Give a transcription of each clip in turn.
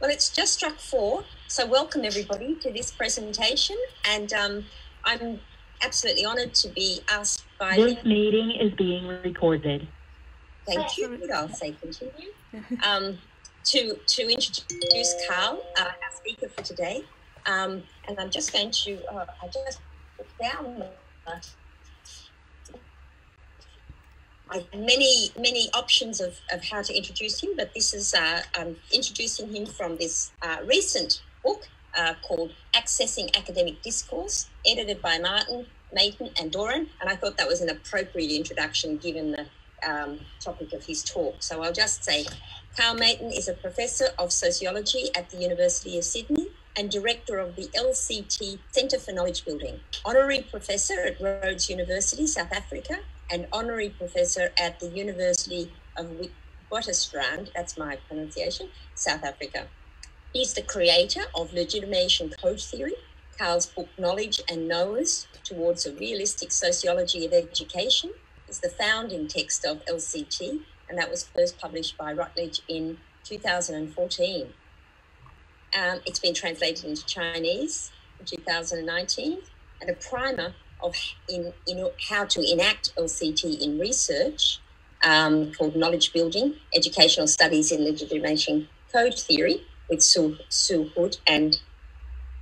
Well, it's just struck 4, so welcome everybody to this presentation, and I'm absolutely honoured to be asked by... This meeting is being recorded. Thank you. Good, I'll say continue. To introduce Karl, our speaker for today, and I'm just going to, I just put down I have many options of how to introduce him, but this is I'm introducing him from this recent book called Accessing Academic Discourse, edited by Maton, and Doran, and I thought that was an appropriate introduction given the topic of his talk. So I'll just say Karl Maton is a professor of sociology at the University of Sydney and director of the LCT Centre for Knowledge Building, honorary professor at Rhodes University, South Africa, and honorary professor at the University of Strand, that's my pronunciation, South Africa. He's the creator of Legitimation code theory, Karl's book Knowledge and Knowers Towards a Realistic Sociology of Education. It's the founding text of LCT, and that was first published by Routledge in 2014. It's been translated into Chinese in 2019, and a primer of in how to enact LCT in research called Knowledge Building, Educational Studies in Legitimation Code Theory with Sue Hood and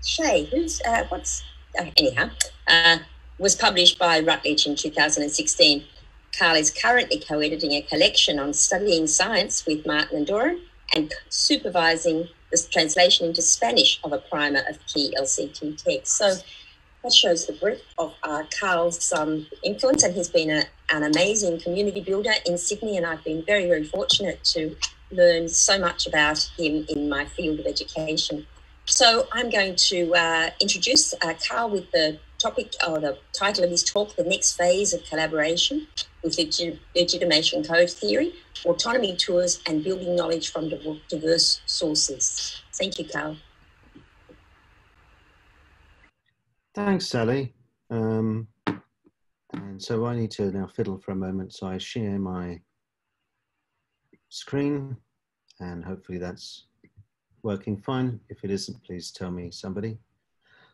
Shay, was published by Routledge in 2016. Karl is currently co-editing a collection on studying science with Maton and Doran and supervising the translation into Spanish of a primer of key LCT texts. So that shows the breadth of Karl's influence, and he's been an amazing community builder in Sydney, and I've been very, very fortunate to learn so much about him in my field of education. So I'm going to introduce Karl with the topic, or the title of his talk, The Next Phase of Collaboration with Legitimation Code Theory, Autonomy Tours and Building Knowledge from Diverse Sources. Thank you, Karl. Thanks, Sally. And so I need to now fiddle for a moment. So I share my screen, and hopefully that's working fine. If it isn't, please tell me, somebody.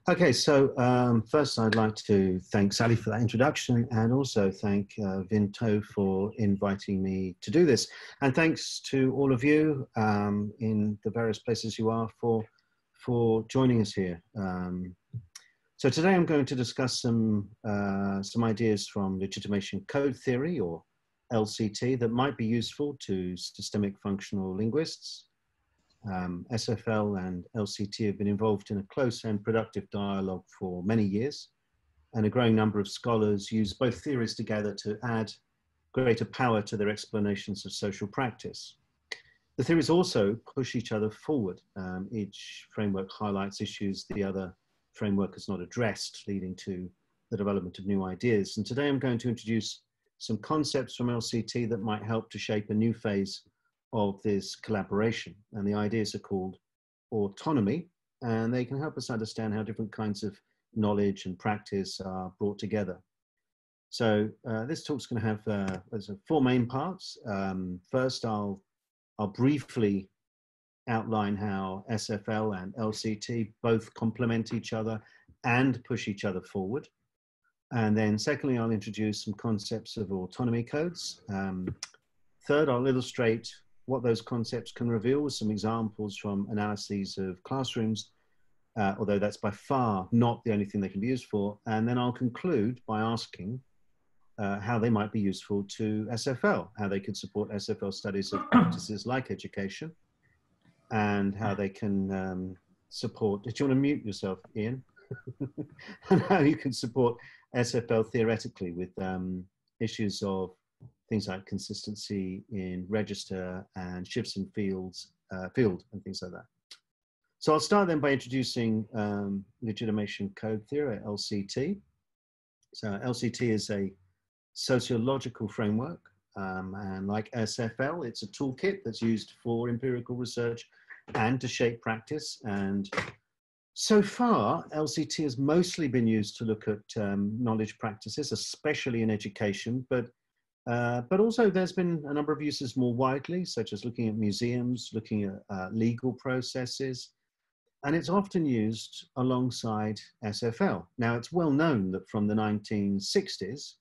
Okay, so first I'd like to thank Sally for that introduction, and also thank Vinto for inviting me to do this. And thanks to all of you in the various places you are for joining us here. So today I'm going to discuss some ideas from legitimation code theory, or LCT, that might be useful to systemic functional linguists. SFL and LCT have been involved in a close and productive dialogue for many years, and a growing number of scholars use both theories together to add greater power to their explanations of social practice. The theories also push each other forward. Each framework highlights issues the other framework has not addressed, leading to the development of new ideas. And today I'm going to introduce some concepts from LCT that might help to shape a new phase of this collaboration. And the ideas are called autonomy, and they can help us understand how different kinds of knowledge and practice are brought together. So this talk's going to have 4 main parts. First, I'll briefly outline how SFL and LCT both complement each other and push each other forward. And then secondly, I'll introduce some concepts of autonomy codes. Third, I'll illustrate what those concepts can reveal with some examples from analyses of classrooms, although that's by far not the only thing they can be used for. And then I'll conclude by asking how they might be useful to SFL, how they could support SFL studies of practices like education, and how they can support, do you want to mute yourself, Ian? And how you can support SFL theoretically with issues of things like consistency in register and shifts in field and things like that. So I'll start then by introducing legitimation code theory, LCT. So LCT is a sociological framework, and like SFL, it's a toolkit that's used for empirical research and to shape practice. And so far, LCT has mostly been used to look at knowledge practices, especially in education, but But also there's been a number of uses more widely, such as looking at museums, looking at legal processes, and it's often used alongside SFL. Now, it's well known that from the 1960s,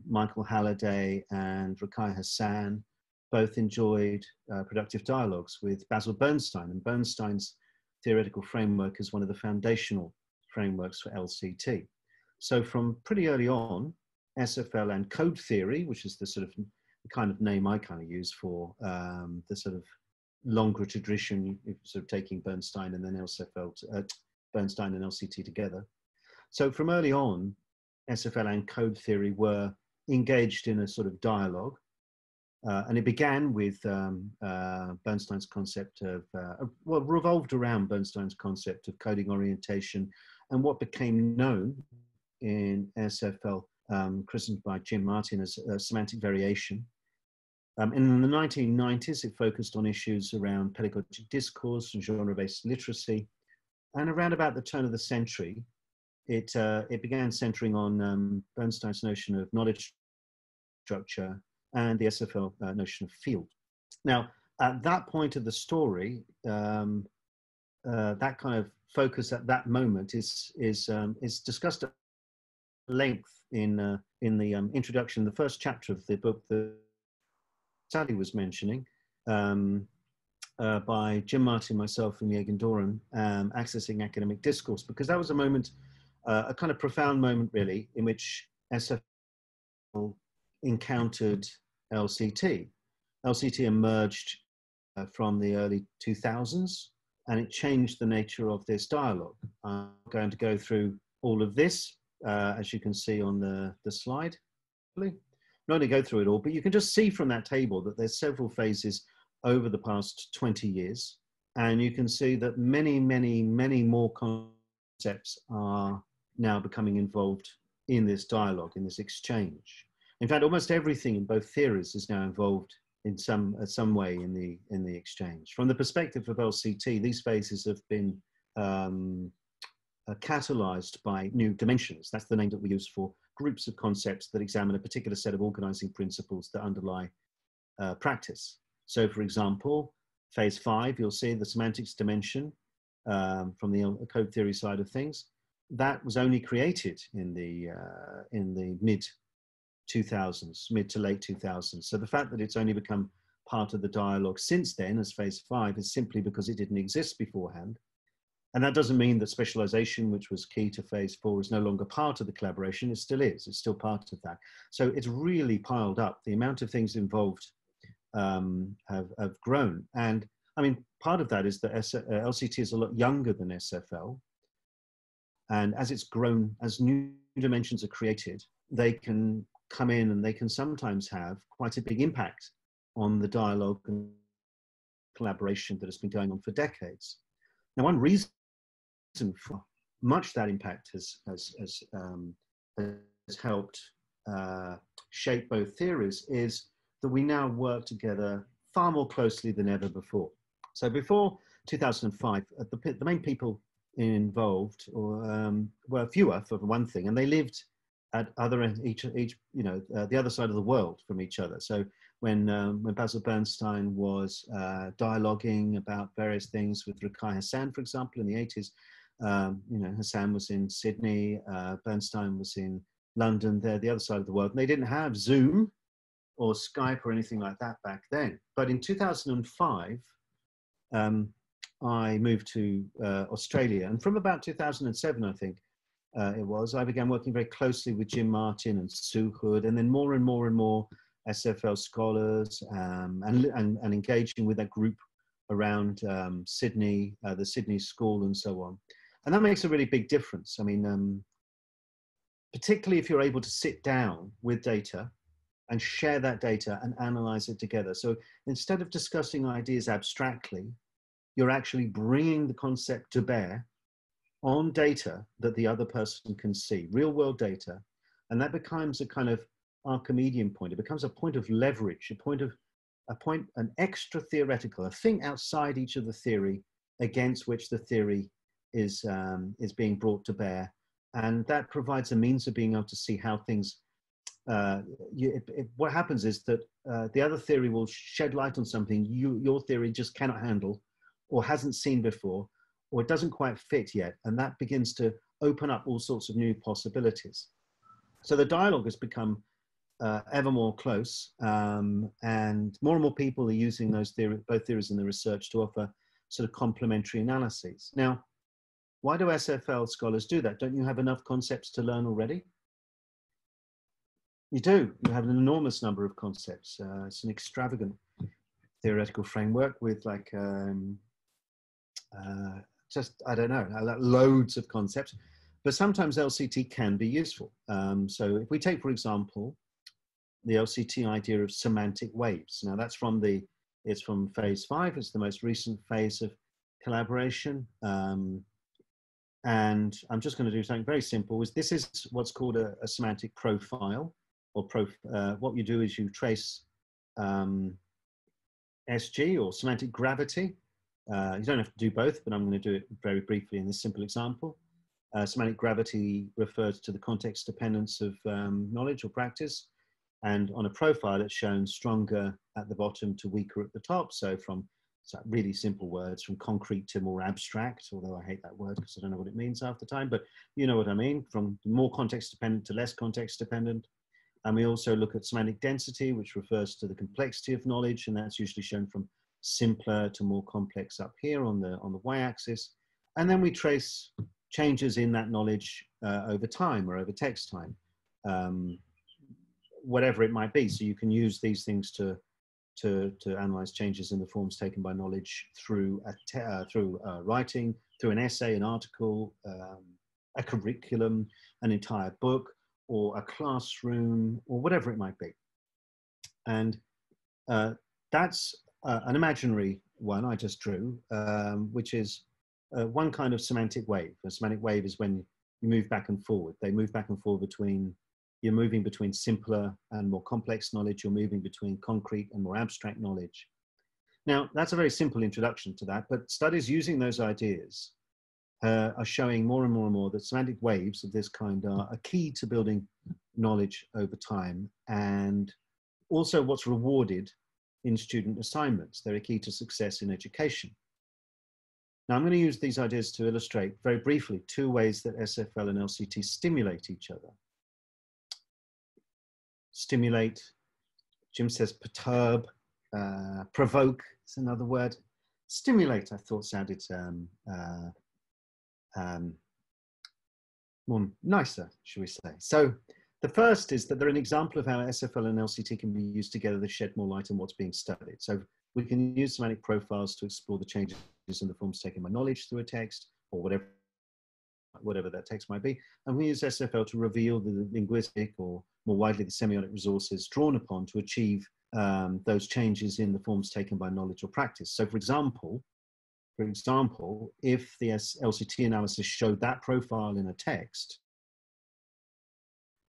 Michael Halliday and Rukai Hassan both enjoyed productive dialogues with Basil Bernstein, and Bernstein's theoretical framework is one of the foundational frameworks for LCT. So from pretty early on, SFL and code theory, which is the sort of the kind of name I kind of use for the sort of longer tradition, sort of taking Bernstein and then SFL, Bernstein and LCT together. So from early on, SFL and code theory were engaged in a sort of dialogue. And it began with Bernstein's concept of, well, revolved around Bernstein's concept of coding orientation and what became known in SFL, christened by Jim Martin as semantic variation. And in the 1990s, it focused on issues around pedagogic discourse and genre-based literacy. And around about the turn of the century, it began centering on Bernstein's notion of knowledge structure and the SFL notion of field. Now, at that point of the story, that kind of focus at that moment is discussed at length in the introduction, the first chapter of the book that Sally was mentioning, by Jim Martin, myself, and Jürgen Doran, Accessing Academic Discourse, because that was a moment, a kind of profound moment, really, in which SFL encountered LCT. LCT emerged from the early 2000s, and it changed the nature of this dialogue. I'm going to go through all of this, as you can see on the slide. Not going to go through it all, but you can just see from that table that there's several phases over the past 20 years. And you can see that many, many, many more concepts are now becoming involved in this dialogue, in this exchange. In fact, almost everything in both theories is now involved in some way in the exchange. From the perspective of LCT, these phases have been catalyzed by new dimensions. That's the name that we use for groups of concepts that examine a particular set of organizing principles that underlie practice. So, for example, phase 5, you'll see the semantics dimension from the code theory side of things. That was only created in the mid 2000s, mid to late 2000s. So the fact that it's only become part of the dialogue since then as phase 5 is simply because it didn't exist beforehand. And that doesn't mean that specialization, which was key to phase 4, is no longer part of the collaboration. It still is. It's still part of that. So it's really piled up. The amount of things involved have grown. And I mean, part of that is that LCT is a lot younger than SFL. And as it's grown, as new dimensions are created, they can come in and they can sometimes have quite a big impact on the dialogue and collaboration that has been going on for decades. Now, one reason for much that impact has helped shape both theories is that we now work together far more closely than ever before. So before 2005, the main people involved were fewer, for one thing, and they lived at other end, the other side of the world from each other. So when Basil Bernstein was dialoguing about various things with Rukai Hassan, for example, in the 80s, Hassan was in Sydney, Bernstein was in London, they're the other side of the world. And they didn't have Zoom or Skype or anything like that back then. But in 2005, I moved to Australia. And from about 2007, I think I began working very closely with Jim Martin and Sue Hood, and then more and more and more SFL scholars and engaging with that group around Sydney, the Sydney School and so on. And that makes a really big difference. I mean, particularly if you're able to sit down with data and share that data and analyze it together. So instead of discussing ideas abstractly, you're actually bringing the concept to bear on data that the other person can see, real world data. And that becomes a kind of Archimedean point. It becomes a point of leverage, an extra theoretical, a thing outside each of the theory against which the theory is being brought to bear. And that provides a means of being able to see how things what happens is that the other theory will shed light on something your theory just cannot handle or hasn't seen before, or it doesn't quite fit yet. And that begins to open up all sorts of new possibilities. So the dialogue has become ever more close, and more people are using those both theories in the research to offer sort of complementary analyses. Now, why do SFL scholars do that? Don't you have enough concepts to learn already? You do. You have an enormous number of concepts. It's an extravagant theoretical framework with like just, I don't know, loads of concepts. But sometimes LCT can be useful. So if we take, for example, the LCT idea of semantic waves. Now that's it's from phase 5. It's the most recent phase of collaboration. And I'm just going to do something very simple. This is what's called a semantic profile, or what you do is you trace SG, or semantic gravity. You don't have to do both, but I'm going to do it very briefly in this simple example. Semantic gravity refers to the context dependence of knowledge or practice. And on a profile, it's shown stronger at the bottom to weaker at the top. So from really simple words, from concrete to more abstract, although I hate that word because I don't know what it means half the time, but you know what I mean, from more context dependent to less context dependent. And we also look at semantic density, which refers to the complexity of knowledge, and that's usually shown from simpler to more complex up here on the y-axis. And then we trace changes in that knowledge over time or over text time, whatever it might be. So you can use these things to analyze changes in the forms taken by knowledge through writing, through an essay, an article, a curriculum, an entire book, or a classroom, or whatever it might be. And that's an imaginary one I just drew, which is one kind of semantic wave. A semantic wave is when you move back and forward. They move back and forward you're moving between simpler and more complex knowledge. You're moving between concrete and more abstract knowledge. Now, that's a very simple introduction to that, but studies using those ideas are showing more and more and more that semantic waves of this kind are a key to building knowledge over time, and also what's rewarded in student assignments. They're a key to success in education. Now, I'm going to use these ideas to illustrate very briefly 2 ways that SFL and LCT stimulate each other. Stimulate, Jim says perturb, provoke is another word. Stimulate, I thought, sounded more nicer, should we say. So the first is that they're an example of how SFL and LCT can be used together to shed more light on what's being studied. So we can use semantic profiles to explore the changes in the forms taken by knowledge through a text, or whatever that text might be. And we use SFL to reveal the linguistic, or more widely the semiotic resources drawn upon to achieve those changes in the forms taken by knowledge or practice. So for example, if the LCT analysis showed that profile in a text,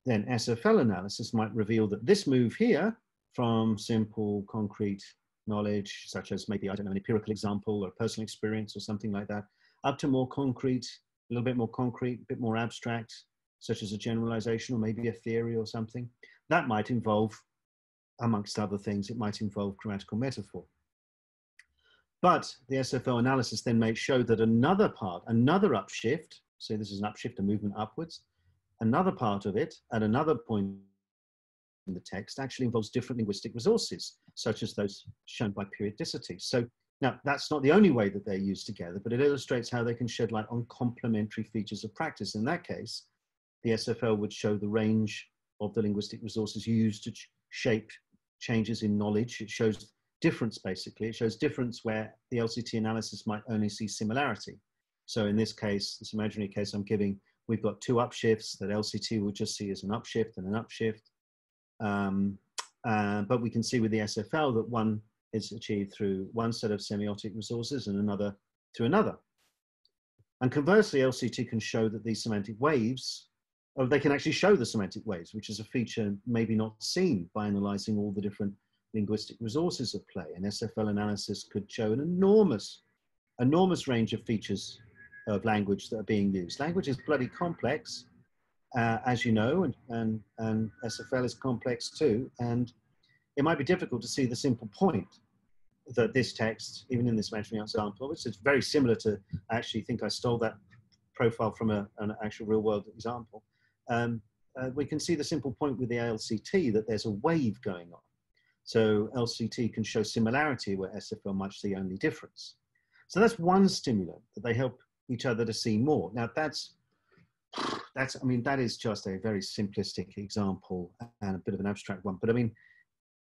then SFL analysis might reveal that this move here from simple concrete knowledge, such as maybe, I don't know, an empirical example or personal experience or something like that, up to more concrete, a little bit more concrete, a bit more abstract, such as a generalization or maybe a theory or something. That might involve, amongst other things, it might involve grammatical metaphor. But the SFL analysis then may show that another upshift, so this is an upshift, a movement upwards, another part of it at another point in the text actually involves different linguistic resources, such as those shown by periodicity. So now that's not the only way that they're used together, but it illustrates how they can shed light on complementary features of practice. In that case, the SFL would show the range of the linguistic resources used to shape changes in knowledge. It shows difference, basically. It shows difference where the LCT analysis might only see similarity. So in this case, this imaginary case I'm giving, we've got 2 upshifts that LCT will just see as an upshift and an upshift. But we can see with the SFL that one is achieved through one set of semiotic resources and another through another. And conversely, LCT can show that these semantic waves, or they can actually show the semantic waves, which is a feature maybe not seen by analyzing all the different linguistic resources at play. And SFL analysis could show an enormous range of features of language that are being used. Language is bloody complex, as you know, and SFL is complex too. And it might be difficult to see the simple point that this text, even in this imaginary example, which is very similar to, I actually think I stole that profile from an actual real world example. We can see the simple point with the LCT that there's a wave going on. So LCT can show similarity where SFL might see only difference. So that's one stimulant that they help each other to see more. Now I mean, that is just a very simplistic example and a bit of an abstract one. But I mean,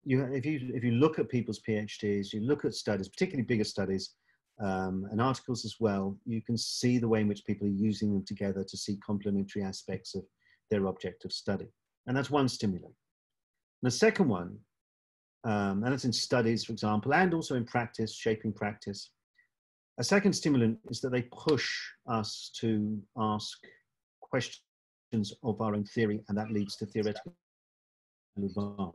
if you look at people's PhDs, you look at studies, particularly bigger studies, and articles as well, you can see the way in which people are using them together to see complementary aspects of their object of study. And that's one stimulant. And the second one, and that's in studies, for example, and also in practice, shaping practice. A second stimulant is that they push us to ask questions of our own theory, and that leads to theoretical advance.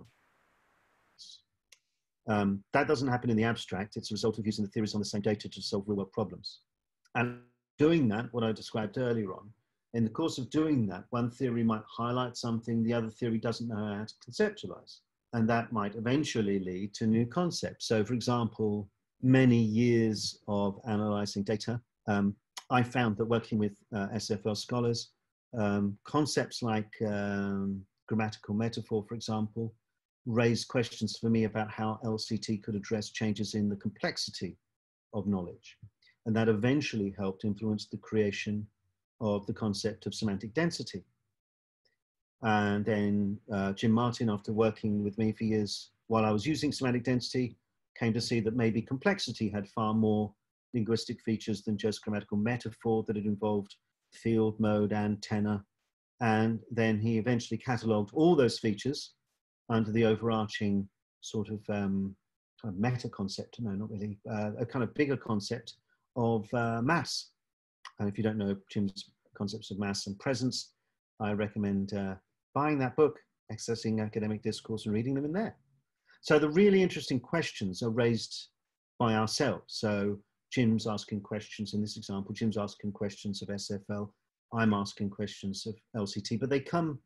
That doesn't happen in the abstract. It's a result of using the theories on the same data to solve real-world problems. And doing that, what I described earlier on, in the course of doing that, one theory might highlight something the other theory doesn't know how to conceptualize. And that might eventually lead to new concepts. So for example, many years of analyzing data, I found that working with SFL scholars, concepts like grammatical metaphor, for example, raised questions for me about how LCT could address changes in the complexity of knowledge. And that eventually helped influence the creation of the concept of semantic density. And then Jim Martin, after working with me for years while I was using semantic density, came to see that maybe complexity had far more linguistic features than just grammatical metaphor, that it involved field, mode, and tenor. And then he eventually catalogued all those features under the overarching sort of meta concept, no, not really, a kind of bigger concept of mass. And if you don't know Jim's concepts of mass and presence, I recommend buying that book, Accessing Academic Discourse, and reading them in there. So the really interesting questions are raised by ourselves. So Jim's asking questions in this example, Jim's asking questions of SFL, I'm asking questions of LCT, but they come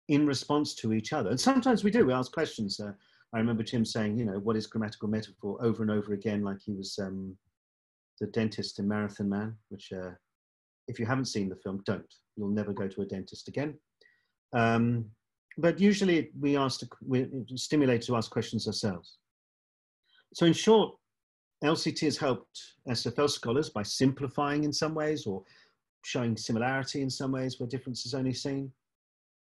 in response to each other. And sometimes we ask questions. I remember Jim saying, you know, what is grammatical metaphor, over and over again, like he was the dentist in Marathon Man, which if you haven't seen the film, don't. You'll never go to a dentist again. But usually we're stimulated to ask questions ourselves. So in short, LCT has helped SFL scholars by simplifying in some ways or showing similarity in some ways where difference is only seen.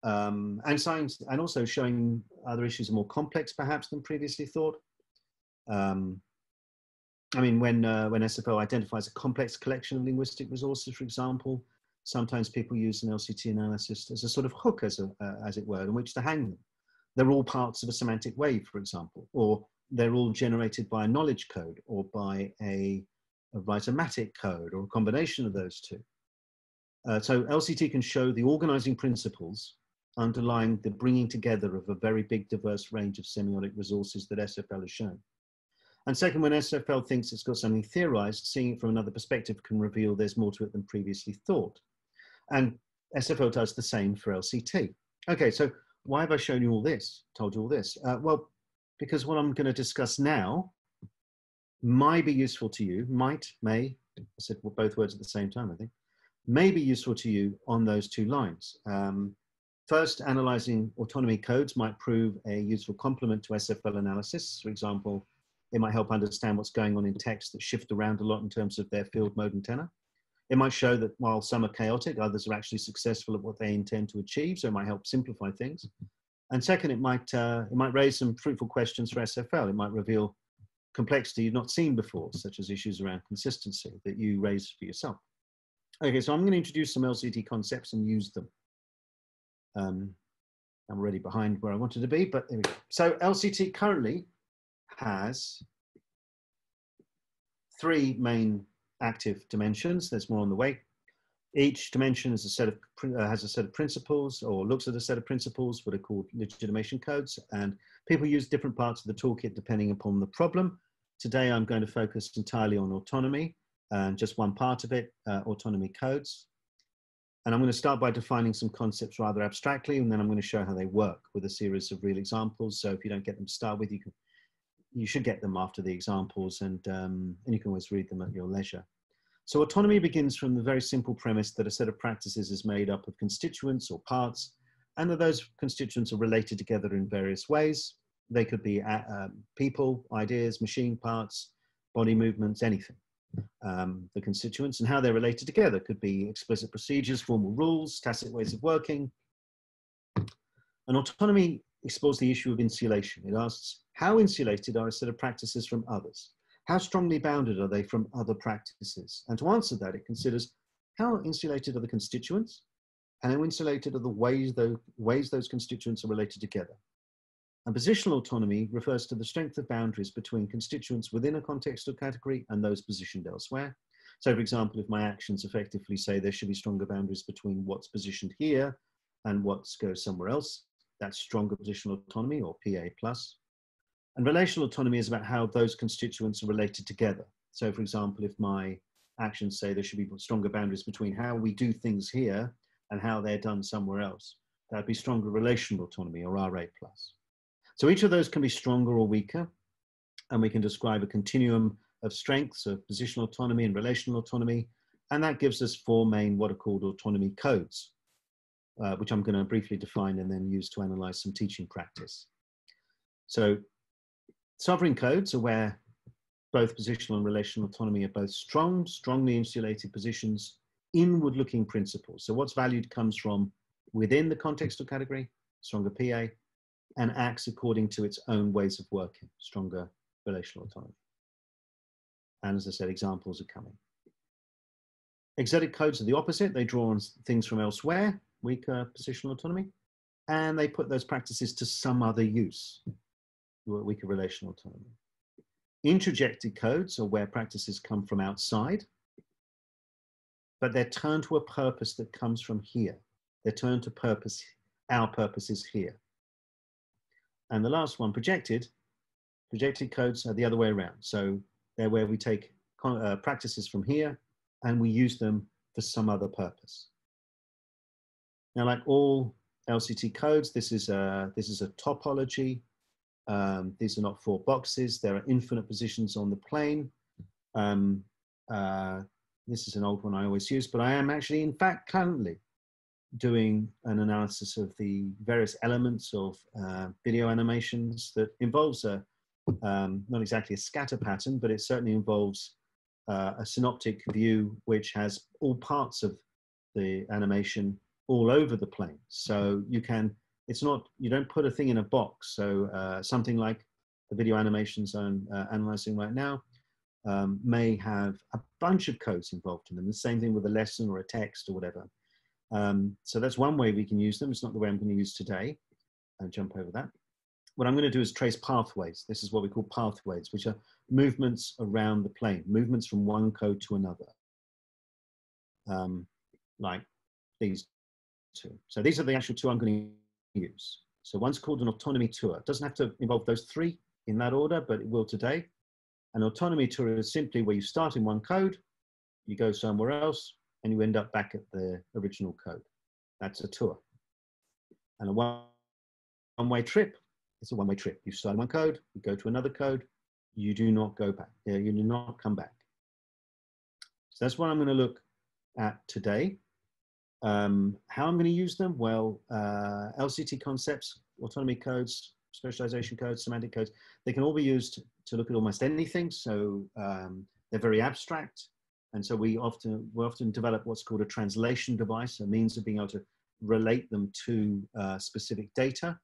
And science, and also showing other issues are more complex perhaps than previously thought. I mean, when SFL identifies a complex collection of linguistic resources, for example, sometimes people use an LCT analysis as a sort of hook, as it were, in which to hang them. They're all parts of a semantic wave, for example, or they're all generated by a knowledge code or by a writer-matic code or a combination of those two. So LCT can show the organizing principles underlying the bringing together of a very big, diverse range of semiotic resources that SFL has shown. And second, when SFL thinks it's got something theorized, seeing it from another perspective can reveal there's more to it than previously thought. And SFL does the same for LCT. Okay, so why have I shown you all this, told you all this? Well, because what I'm going to discuss now might be useful to you, may, I said both words at the same time, I think, may be useful to you on those two lines. First, analyzing autonomy codes might prove a useful complement to SFL analysis. For example, it might help understand what's going on in texts that shift around a lot in terms of their field, mode, and tenor. It might show that while some are chaotic, others are actually successful at what they intend to achieve, so it might help simplify things. And second, it might raise some fruitful questions for SFL. It might reveal complexity you've not seen before, such as issues around consistency that you raise for yourself. Okay, so I'm going to introduce some LCT concepts and use them. I'm already behind where I wanted to be, but there we go. So LCT currently has 3 main active dimensions. There's more on the way. Each dimension is has a set of principles, or looks at a set of principles, what are called legitimation codes, and people use different parts of the toolkit depending upon the problem. Today I'm going to focus entirely on autonomy, and just one part of it, autonomy codes. And I'm going to start by defining some concepts rather abstractly, and then I'm going to show how they work with a series of real examples. So if you don't get them to start with, you should get them after the examples, and you can always read them at your leisure. So autonomy begins from the very simple premise that a set of practices is made up of constituents or parts, and that those constituents are related together in various ways. They could be people, ideas, machine parts, body movements, anything. The constituents and how they're related together could be explicit procedures, formal rules, tacit ways of working. And autonomy explores the issue of insulation. It asks, how insulated are a set of practices from others? How strongly bounded are they from other practices? And to answer that, it considers how insulated are the constituents, and how insulated are the ways those constituents are related together. And positional autonomy refers to the strength of boundaries between constituents within a contextual category and those positioned elsewhere. So for example, if my actions effectively say there should be stronger boundaries between what's positioned here and what goes somewhere else, that's stronger positional autonomy, or PA+. And relational autonomy is about how those constituents are related together. So for example, if my actions say there should be stronger boundaries between how we do things here and how they're done somewhere else, that'd be stronger relational autonomy, or RA+. So each of those can be stronger or weaker, and we can describe a continuum of strengths of positional autonomy and relational autonomy, and that gives us four main what are called autonomy codes, which I'm going to briefly define and then use to analyze some teaching practice. So sovereign codes are where both positional and relational autonomy are both strongly insulated positions, inward-looking principles. So what's valued comes from within the contextual category, stronger PA, and acts according to its own ways of working, stronger relational autonomy. And as I said, examples are coming. Exotic codes are the opposite. They draw on things from elsewhere, weaker positional autonomy, and they put those practices to some other use, weaker relational autonomy. Introjected codes are where practices come from outside, but they're turned to a purpose that comes from here. They're turned to purpose, our purpose is here. And the last one, projected codes are the other way around. So they're where we take practices from here and we use them for some other purpose. Now, like all LCT codes, this is a topology. These are not four boxes. There are infinite positions on the plane. This is an old one I always use, but I am actually, in fact, currently doing an analysis of the various elements of video animations that involves not exactly a scatter pattern, but it certainly involves a synoptic view which has all parts of the animation all over the plane. So you don't put a thing in a box. So something like the video animations I'm analyzing right now may have a bunch of codes involved in them. The same thing with a lesson or a text or whatever. So that's one way we can use them. It's not the way I'm going to use today. I'll jump over that. What I'm going to do is trace pathways. This is what we call pathways, which are movements around the plane, movements from one code to another, like these two. So these are the actual two I'm going to use. So one's called an autonomy tour. It doesn't have to involve those three in that order, but it will today. An autonomy tour is simply where you start in one code, you go somewhere else, and you end up back at the original code. That's a tour. And a one-way trip is a one-way trip. You start in one code, you go to another code, you do not go back. You do not come back. So that's what I'm going to look at today. How I'm going to use them? Well, LCT concepts, autonomy codes, specialization codes, semantic codes, they can all be used to look at almost anything. So they're very abstract. And so we often develop what's called a translation device, a means of being able to relate them to specific data,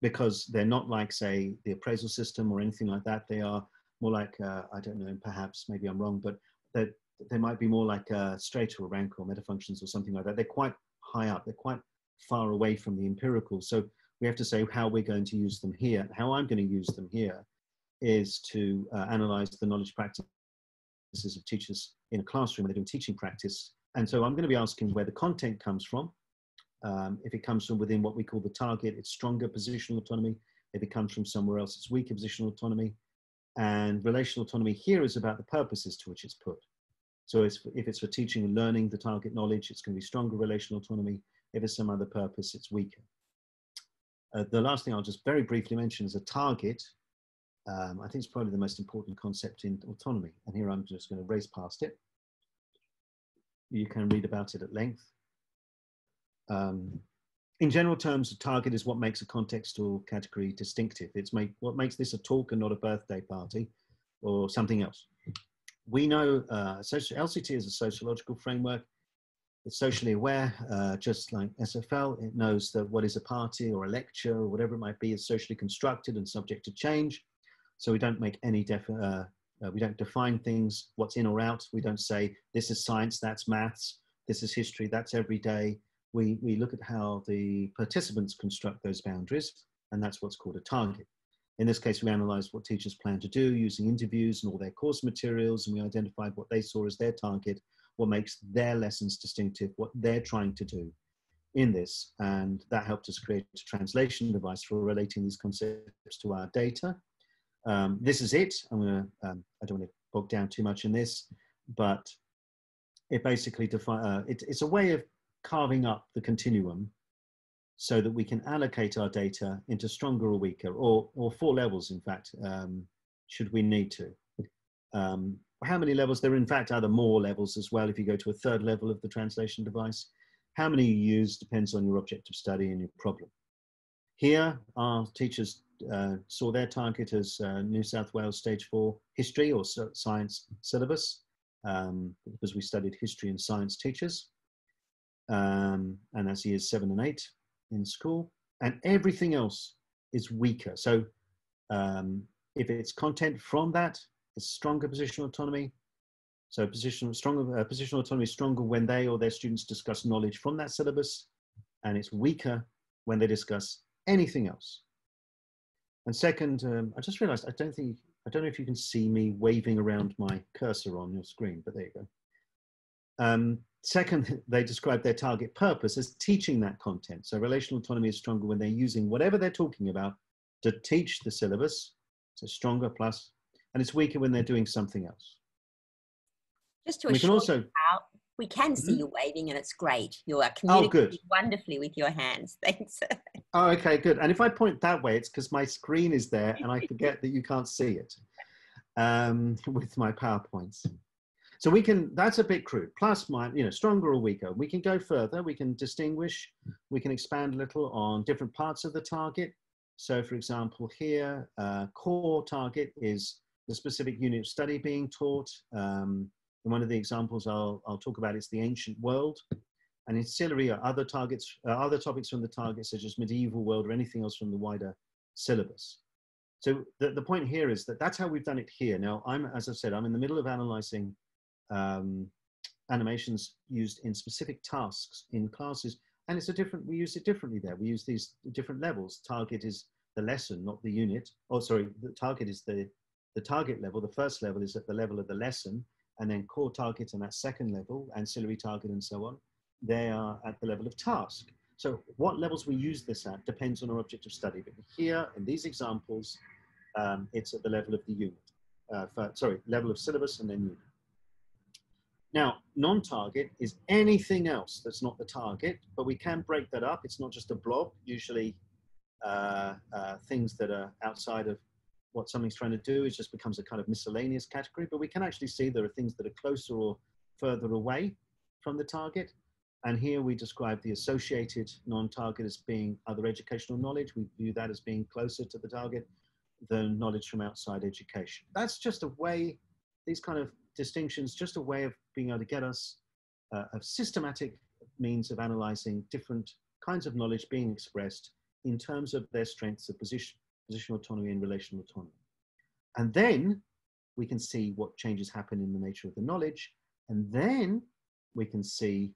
because they're not like, say, the appraisal system or anything like that. They are more like, I don't know, perhaps maybe I'm wrong, but they might be more like straight or rank or metafunctions or something like that. They're quite high up. They're quite far away from the empirical. So we have to say how we're going to use them here. How I'm going to use them here is to analyze the knowledge practices of teachers in a classroom when they're doing teaching practice. And so I'm going to be asking where the content comes from. If it comes from within what we call the target, it's stronger positional autonomy. If it comes from somewhere else, it's weaker positional autonomy. And relational autonomy here is about the purposes to which it's put. So if it's for teaching and learning the target knowledge, it's going to be stronger relational autonomy. If it's some other purpose, it's weaker. The last thing I'll just very briefly mention is a target. I think it's probably the most important concept in autonomy. And here I'm just going to race past it. You can read about it at length. In general terms, a target is what makes a context or category distinctive. It's what makes this a talk and not a birthday party or something else. We know LCT is a sociological framework. It's socially aware, just like SFL. It knows that what is a party or a lecture or whatever it might be is socially constructed and subject to change. So we don't make any we don't define things, what's in or out. We don't say, this is science, that's maths, this is history, that's everyday. We look at how the participants construct those boundaries, and that's what's called a target. In this case, we analyzed what teachers plan to do using interviews and all their course materials, and we identified what they saw as their target, what makes their lessons distinctive, what they're trying to do in this. And that helped us create a translation device for relating these concepts to our data. This is it. I don't want to bog down too much in this, but it basically defines, it's a way of carving up the continuum so that we can allocate our data into stronger or weaker, or 4 levels, in fact, should we need to. How many levels? There are, in fact, other more levels as well if you go to a 3rd level of the translation device. How many you use depends on your object of study and your problem. Here, our teachers saw their target as New South Wales Stage 4 history or science syllabus, because we studied history and science teachers. And that's years 7 and 8 in school, and everything else is weaker. So if it's content from that, it's stronger positional autonomy. So positional autonomy is stronger when they or their students discuss knowledge from that syllabus, and it's weaker when they discuss anything else. And second, I just realized I don't know if you can see me waving around my cursor on your screen, but there you go. Second, they describe their target purpose as teaching that content. So relational autonomy is stronger when they're using whatever they're talking about to teach the syllabus. So stronger plus, and it's weaker when they're doing something else. Just to assure you, Karl, we can see you waving, and it's great. You are communicating wonderfully with your hands. Thanks. Oh, okay, good. And if I point that way, it's because my screen is there and I forget that you can't see it with my PowerPoints. So we can, that's a bit crude, plus, stronger or weaker. We can go further, we can distinguish, we can expand a little on different parts of the target. So for example, here, core target is the specific unit of study being taught. And one of the examples I'll talk about is the ancient world. And ancillary are other targets, other topics from the target, such as medieval world or anything else from the wider syllabus. So the point here is that that's how we've done it here. Now, as I've said, I'm in the middle of analyzing animations used in specific tasks in classes, and we use it differently there. We use these different levels. Target is the lesson, not the unit. Oh, sorry, the target is the target level. The first level is at the level of the lesson, and then core target and that second level, ancillary target and so on, they are at the level of task. So what levels we use this at depends on our object of study. But here, in these examples, it's at the level of the unit. Level of syllabus and then unit. Now, non-target is anything else that's not the target, but we can break that up. It's not just a blob, usually things that are outside of what something's trying to do. It just becomes a kind of miscellaneous category, but we can actually see there are things that are closer or further away from the target. And here we describe the associated non-target as being other educational knowledge. We view that as being closer to the target than knowledge from outside education. That's just a way, these kind of distinctions, just a way of being able to get us a systematic means of analyzing different kinds of knowledge being expressed in terms of their strengths of positional autonomy and relational autonomy. And then we can see what changes happen in the nature of the knowledge. And then we can see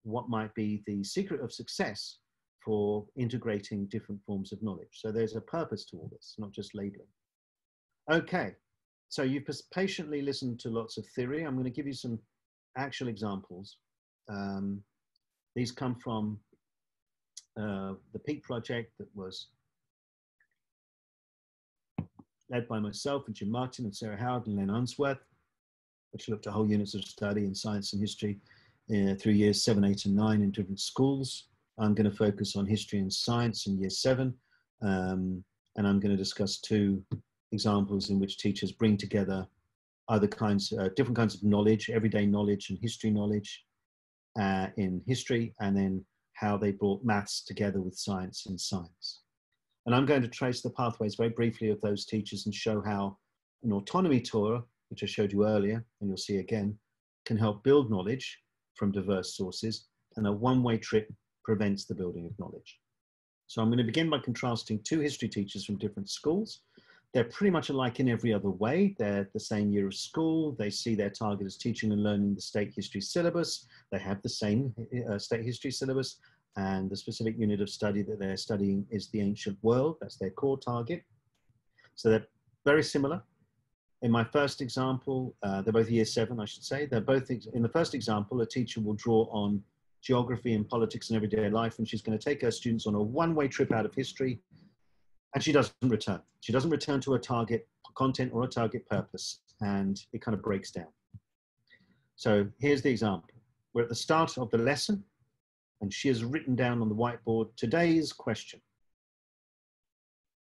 what might be the secret of success for integrating different forms of knowledge. So there's a purpose to all this, not just labeling. Okay, so you've patiently listened to lots of theory. I'm going to give you some actual examples. These come from the PEAK project that was led by myself and Jim Martin and Sarah Howard and Len Unsworth. which looked at whole units of study in science and history through years 7, 8, and 9 in different schools. I'm going to focus on history and science in year 7, and I'm going to discuss 2 examples in which teachers bring together other kinds, different kinds of knowledge, everyday knowledge and history knowledge in history, and then how they brought maths together with science in science. And I'm going to trace the pathways very briefly of those teachers and show how an autonomy tour, which I showed you earlier, and you'll see again, can help build knowledge from diverse sources, and a one-way trip prevents the building of knowledge. So I'm going to begin by contrasting 2 history teachers from different schools. They're pretty much alike in every other way. They're the same year of school. They see their target as teaching and learning the state history syllabus. They have the same state history syllabus, and the specific unit of study that they're studying is the ancient world. That's their core target. So they're very similar. In my first example, they're both year 7, I should say. They're both, in the first example, a teacher will draw on geography and politics and everyday life, and she's going to take her students on a one-way trip out of history, and she doesn't return. She doesn't return to a target content or a target purpose, and it kind of breaks down. So here's the example. We're at the start of the lesson, and she has written down on the whiteboard today's question,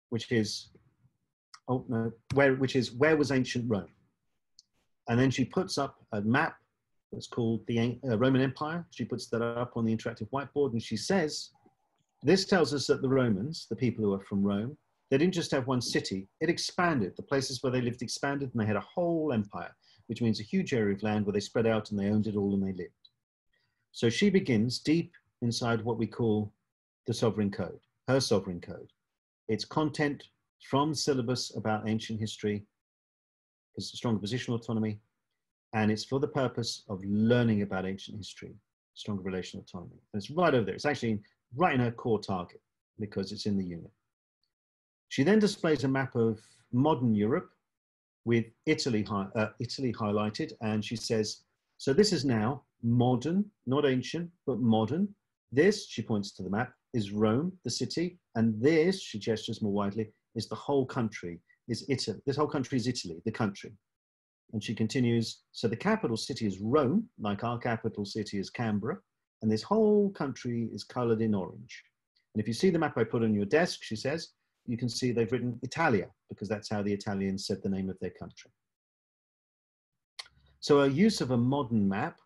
which is, where was ancient Rome? And then she puts up a map that's called the Roman Empire. She puts that up on the interactive whiteboard, and she says, this tells us that the Romans, the people who are from Rome, they didn't just have one city, it expanded. The places where they lived expanded, and they had a whole empire, which means a huge area of land where they spread out and they owned it all and they lived. So she begins deep inside what we call the sovereign code, her sovereign code. It's content from syllabus about ancient history, because stronger positional autonomy, and it's for the purpose of learning about ancient history, stronger relational autonomy. And it's right over there. It's actually right in her core target because it's in the unit. She then displays a map of modern Europe with Italy highlighted, and she says, so this is now modern, not ancient, but modern. This, she points to the map, is Rome, the city, and this, she gestures more widely, is the whole country, is Italy. This whole country is Italy, the country. And she continues, so the capital city is Rome, like our capital city is Canberra, and this whole country is colored in orange. And if you see the map I put on your desk, she says, you can see they've written Italia, because that's how the Italians said the name of their country. So a use of a modern map,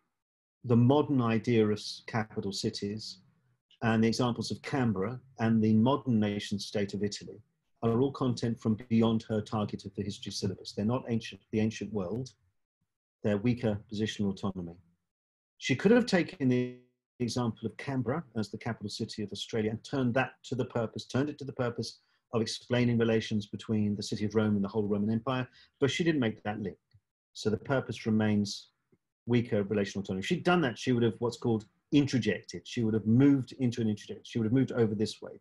the modern idea of capital cities, and the examples of Canberra and the modern nation state of Italy are all content from beyond her target of the history syllabus. They're not the ancient world. They're weaker positional autonomy. She could have taken the example of Canberra as the capital city of Australia and turned it to the purpose of explaining relations between the city of Rome and the whole Roman Empire, but she didn't make that link. So the purpose remains weaker relational autonomy. If she'd done that, she would have what's called introjected. She would have moved into an introject. She would have moved over this way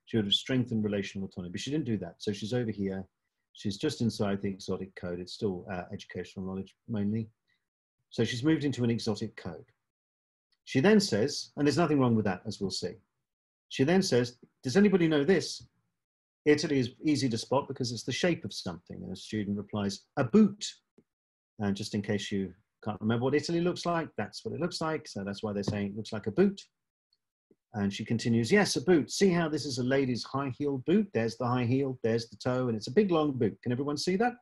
she would have strengthened relational autonomy, but she didn't do that. So she's over here. She's just inside the exotic code. It's still educational knowledge mainly. So she's moved into an exotic code. She then says, and there's nothing wrong with that, as we'll see. She then says, does anybody know this? Italy is easy to spot because it's the shape of something. And a student replies, a boot. And just in case you can't remember what Italy looks like, that's what it looks like. So that's why they're saying it looks like a boot. And she continues, yes, a boot. See how this is a lady's high-heeled boot? There's the high heel, there's the toe, and it's a big, long boot. Can everyone see that?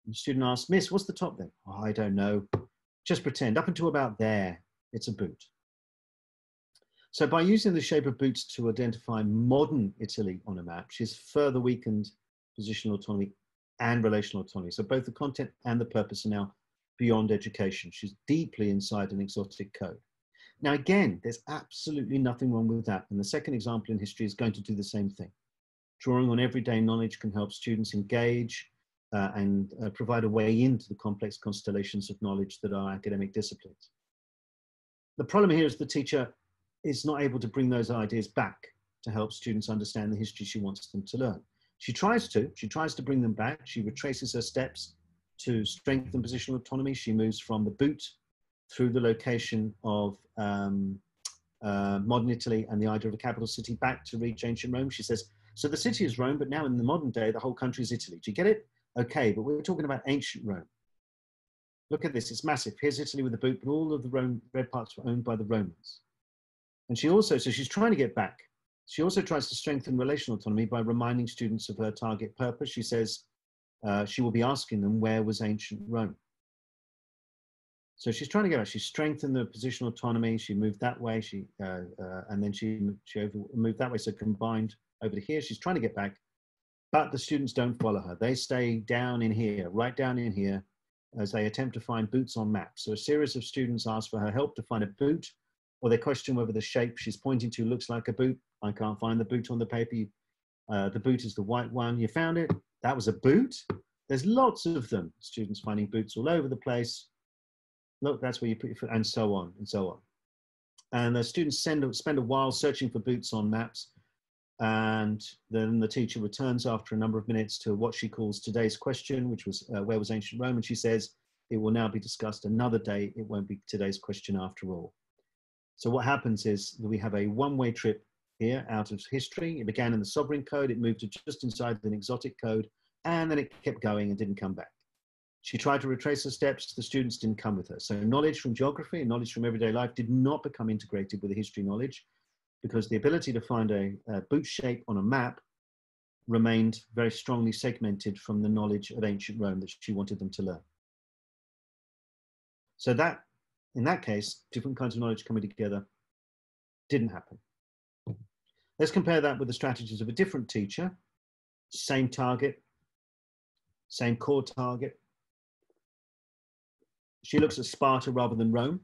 And the student asks, Miss, what's the top then? Oh, I don't know. Just pretend, up until about there, it's a boot. So by using the shape of boots to identify modern Italy on a map, she's further weakened positional autonomy and relational autonomy. So both the content and the purpose are now beyond education. She's deeply inside an exotic code. Now, again, there's absolutely nothing wrong with that. And the second example in history is going to do the same thing. Drawing on everyday knowledge can help students engage and provide a way into the complex constellations of knowledge that are academic disciplines. The problem here is the teacher is not able to bring those ideas back to help students understand the history she wants them to learn. She tries to bring them back. She retraces her steps to strengthen positional autonomy. She moves from the boot through the location of modern Italy and the idea of a capital city back to reach ancient Rome. She says, so the city is Rome, but now in the modern day, the whole country is Italy. Do you get it? Okay, but we're talking about ancient Rome. Look at this, it's massive. Here's Italy with the boot, but all of the red parts were owned by the Romans. And she also, so she's trying to get back. She also tries to strengthen relational autonomy by reminding students of her target purpose. She says she will be asking them, where was ancient Rome? So she's trying to get back. She strengthened the positional autonomy. She moved that way. And then she moved that way. So combined over to here, she's trying to get back, but the students don't follow her. They stay down in here, right down in here, as they attempt to find boots on maps. So a series of students ask for her help to find a boot, or they question whether the shape she's pointing to looks like a boot. I can't find the boot on the paper. The boot is the white one. You found it? That was a boot? There's lots of them. Students finding boots all over the place. Look, that's where you put your foot, and so on, and so on. And the students spend a while searching for boots on maps. And then the teacher returns after a number of minutes to what she calls today's question, which was, where was ancient Rome? And she says, it will now be discussed another day. It won't be today's question after all. So what happens is that we have a one-way trip here out of history. It began in the sovereign code. It moved to just inside an exotic code. And then it kept going and didn't come back. She tried to retrace her steps. The students didn't come with her. So knowledge from geography and knowledge from everyday life did not become integrated with the history knowledge, because the ability to find a boot shape on a map remained very strongly segmented from the knowledge of ancient Rome that she wanted them to learn. So that, in that case, different kinds of knowledge coming together didn't happen. Let's compare that with the strategies of a different teacher, same target, same core target. She looks at Sparta rather than Rome.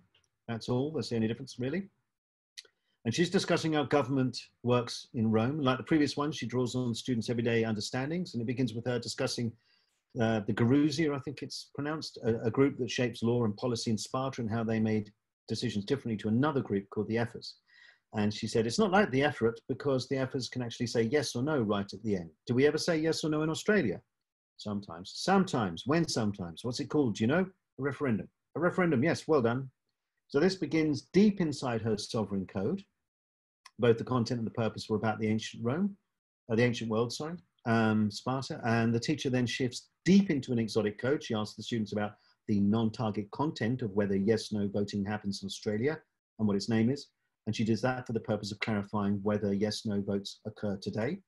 That's all. That's the only difference, really. And she's discussing how government works in Rome. Like the previous one, she draws on students' everyday understandings, and it begins with her discussing the Gerousia, I think it's pronounced, a group that shapes law and policy in Sparta, and how they made decisions differently to another group called the Ephors. And she said, it's not like the Ephorate, because the Ephors can actually say yes or no right at the end. Do we ever say yes or no in Australia? Sometimes. Sometimes. When sometimes? What's it called? Do you know? A referendum. A referendum, yes, well done. So this begins deep inside her sovereign code. Both the content and the purpose were about the ancient Rome, the ancient world, sorry, Sparta. And the teacher then shifts deep into an exotic code. She asks the students about the non-target content of whether yes, no voting happens in Australia and what its name is. And she does that for the purpose of clarifying whether yes, no votes occur today.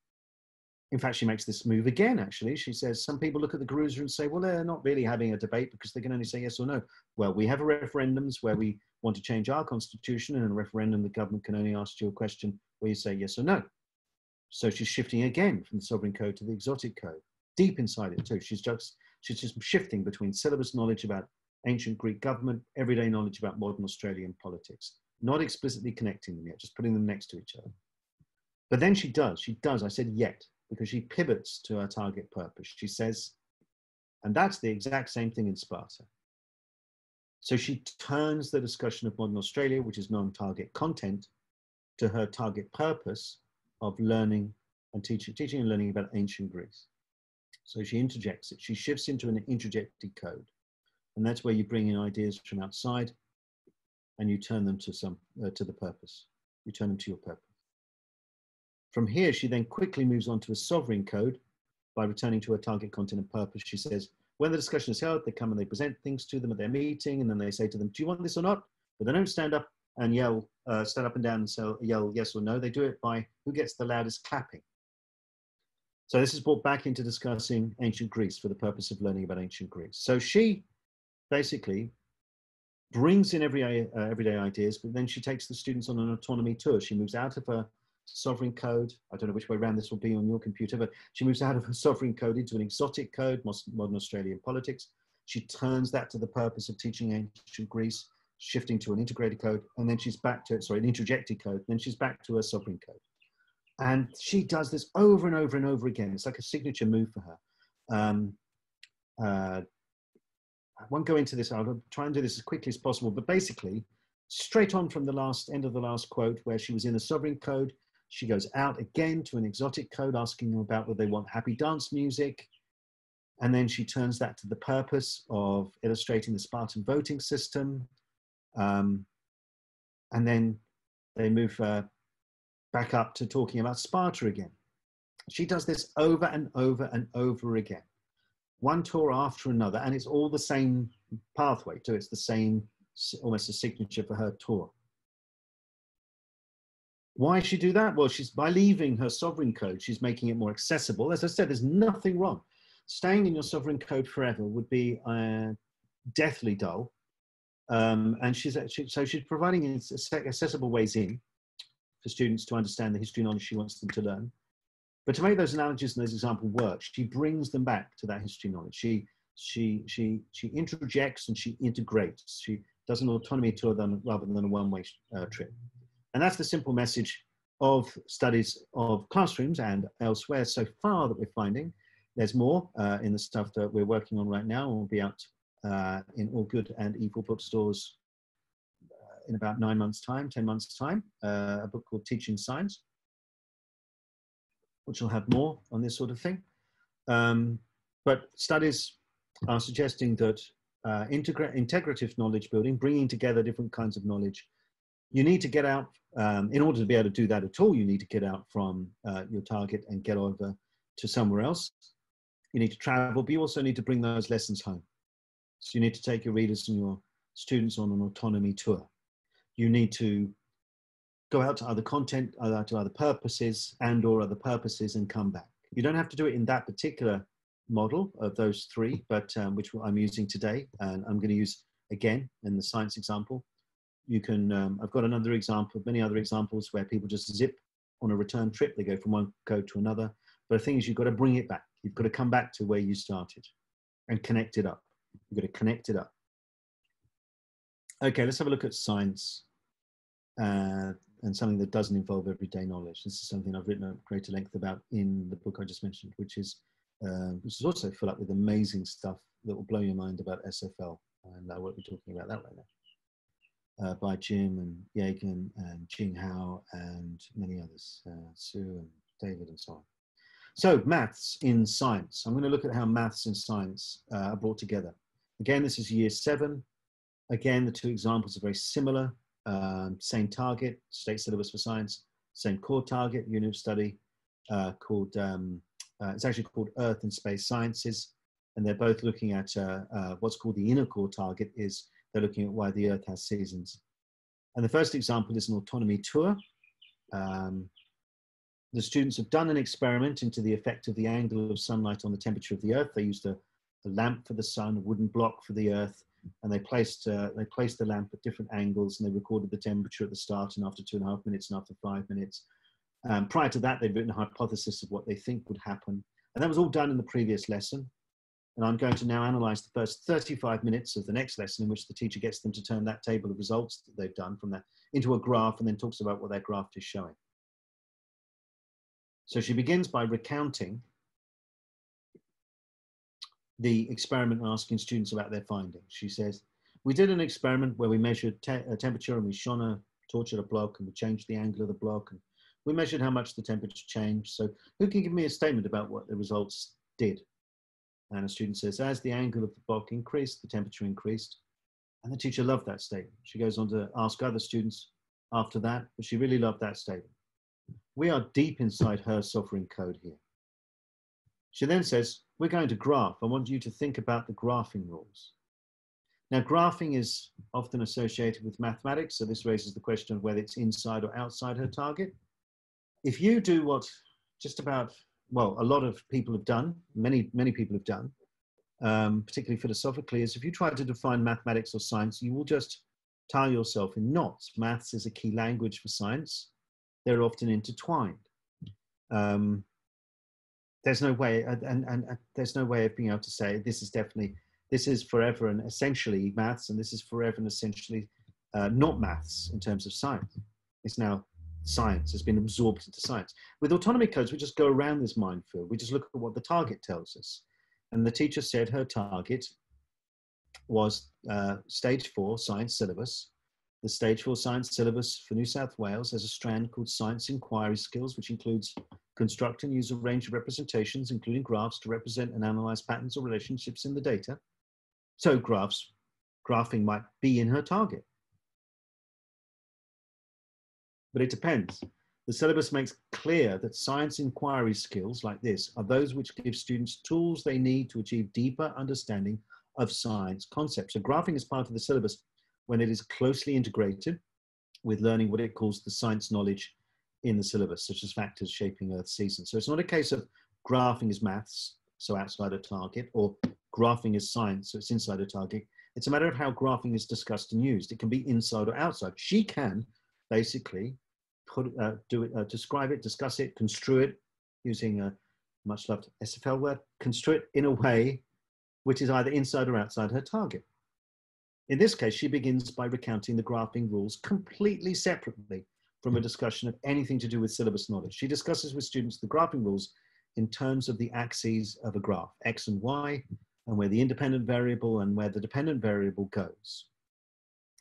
In fact, she makes this move again, actually. She says, some people look at the Gerousia and say, well, they're not really having a debate because they can only say yes or no. Well, we have referendums where we want to change our constitution, and in a referendum, the government can only ask you a question where you say yes or no. So she's shifting again from the sovereign code to the exotic code, deep inside it too. She's just shifting between syllabus knowledge about ancient Greek government, everyday knowledge about modern Australian politics, not explicitly connecting them yet, just putting them next to each other. But then she does, I said yet, because she pivots to her target purpose. She says, and that's the exact same thing in Sparta. So she turns the discussion of modern Australia, which is non-target content, to her target purpose of learning and teaching and learning about ancient Greece. So she interjects it. She shifts into an interjected code. And that's where you bring in ideas from outside and you turn them to the purpose. You turn them to your purpose. From here, she then quickly moves on to a sovereign code by returning to her target content and purpose. She says, when the discussion is held, they come and they present things to them at their meeting, and then they say to them, do you want this or not? But they don't stand up and yell, stand up and down and yell yes or no. They do it by who gets the loudest clapping. So this is brought back into discussing ancient Greece for the purpose of learning about ancient Greece. So she basically brings in everyday ideas, but then she takes the students on an autonomy tour. She moves out of her sovereign code. I don't know which way around this will be on your computer, but she moves out of her sovereign code into an exotic code, modern Australian politics. She turns that to the purpose of teaching ancient Greece, shifting to an integrated code, and then she's back to, an interjected code, then she's back to her sovereign code. And she does this over and over and over again. It's like a signature move for her. I won't go into this. I'll try and do this as quickly as possible, but basically, straight on from the end of the last quote, where she was in the sovereign code, she goes out again to an exotic code, asking them about whether they want happy dance music. And then she turns that to the purpose of illustrating the Spartan voting system. And then they move back up to talking about Sparta again. She does this over and over and over again, one tour after another, and it's all the same pathway to. It's the same, almost a signature for her tour. Why she do that? Well, she's by leaving her sovereign code, she's making it more accessible. As I said, there's nothing wrong. Staying in your sovereign code forever would be deathly dull. And she's providing accessible ways in for students to understand the history knowledge she wants them to learn. But to make those analogies and those examples work, she brings them back to that history knowledge. She interjects and she integrates. She does an autonomy tour rather than a one-way trip. And that's the simple message of studies of classrooms and elsewhere so far that we're finding. There's more in the stuff that we're working on right now, and will be out in all good and evil bookstores in about 9 months' time, 10 months' time, a book called Teaching Science, which will have more on this sort of thing. But studies are suggesting that integrative knowledge building, bringing together different kinds of knowledge, you need to get out, in order to be able to do that at all, you need to get out from your target and get over to somewhere else. You need to travel, but you also need to bring those lessons home. So you need to take your readers and your students on an autonomy tour. You need to go out to other content, to other purposes and/or other purposes and come back. You don't have to do it in that particular model of those three, but which I'm using today, and I'm going to use again in the science example. You can, I've got another example, many other examples where people just zip on a return trip. They go from one code to another. But the thing is, you've got to bring it back. You've got to come back to where you started and connect it up. You've got to connect it up. Okay, let's have a look at science and something that doesn't involve everyday knowledge. This is something I've written at greater length about in the book I just mentioned, which is also full up with amazing stuff that will blow your mind about SFL. And I won't be talking about that right now. By Jim and Yagan and Jing Hao and many others, Sue and David and so on. So maths in science. I'm going to look at how maths in science are brought together. Again, this is year 7. Again, the two examples are very similar. Same target, state syllabus for science, same core target, unit of study called, it's actually called Earth and Space Sciences. And they're both looking at what's called the inner core target is they're looking at why the Earth has seasons. And the first example is an autonomy tour. The students have done an experiment into the effect of the angle of sunlight on the temperature of the Earth. They used a lamp for the sun, a wooden block for the Earth, and they placed the lamp at different angles, and they recorded the temperature at the start and after 2.5 minutes and after 5 minutes. Prior to that, they'd written a hypothesis of what they think would happen. And that was all done in the previous lesson. And I'm going to now analyze the first 35 minutes of the next lesson, in which the teacher gets them to turn that table of results that they've done from that into a graph, and then talks about what that graph is showing. So she begins by recounting the experiment and asking students about their findings. She says, we did an experiment where we measured temperature, and we shone a torch at a block, and we changed the angle of the block, and we measured how much the temperature changed. So who can give me a statement about what the results did? And a student says, as the angle of the block increased, the temperature increased. And the teacher loved that statement. She goes on to ask other students after that, but she really loved that statement. We are deep inside her sovereign code here. She then says, we're going to graph. I want you to think about the graphing rules. Now, graphing is often associated with mathematics, so this raises the question of whether it's inside or outside her target. If you do what just about, well, a lot of people have done, many people have done, particularly philosophically, is if you try to define mathematics or science, you will just tie yourself in knots. Maths is a key language for science. They're often intertwined. There's no way, and there's no way of being able to say this is forever and essentially maths, and this is forever and essentially not maths in terms of science. It's now science, has been absorbed into science. With autonomy codes, we just go around this minefield. We just look at what the target tells us. And the teacher said her target was stage 4 science syllabus. The stage 4 science syllabus for New South Wales has a strand called science inquiry skills, which includes construct and use a range of representations, including graphs, to represent and analyze patterns or relationships in the data. So graphing might be in her target. But it depends. The syllabus makes clear that science inquiry skills like this are those which give students tools they need to achieve deeper understanding of science concepts. So graphing is part of the syllabus when it is closely integrated with learning what it calls the science knowledge in the syllabus, such as factors shaping Earth's seasons. So it's not a case of graphing is maths, so outside a target, or graphing is science, so it's inside a target. It's a matter of how graphing is discussed and used. It can be inside or outside. She can basically describe it, discuss it, construe it, using a much loved SFL word, construe it in a way which is either inside or outside her target. In this case, she begins by recounting the graphing rules completely separately from a discussion of anything to do with syllabus knowledge. She discusses with students the graphing rules in terms of the axes of a graph, X and Y, and where the independent variable and where the dependent variable goes.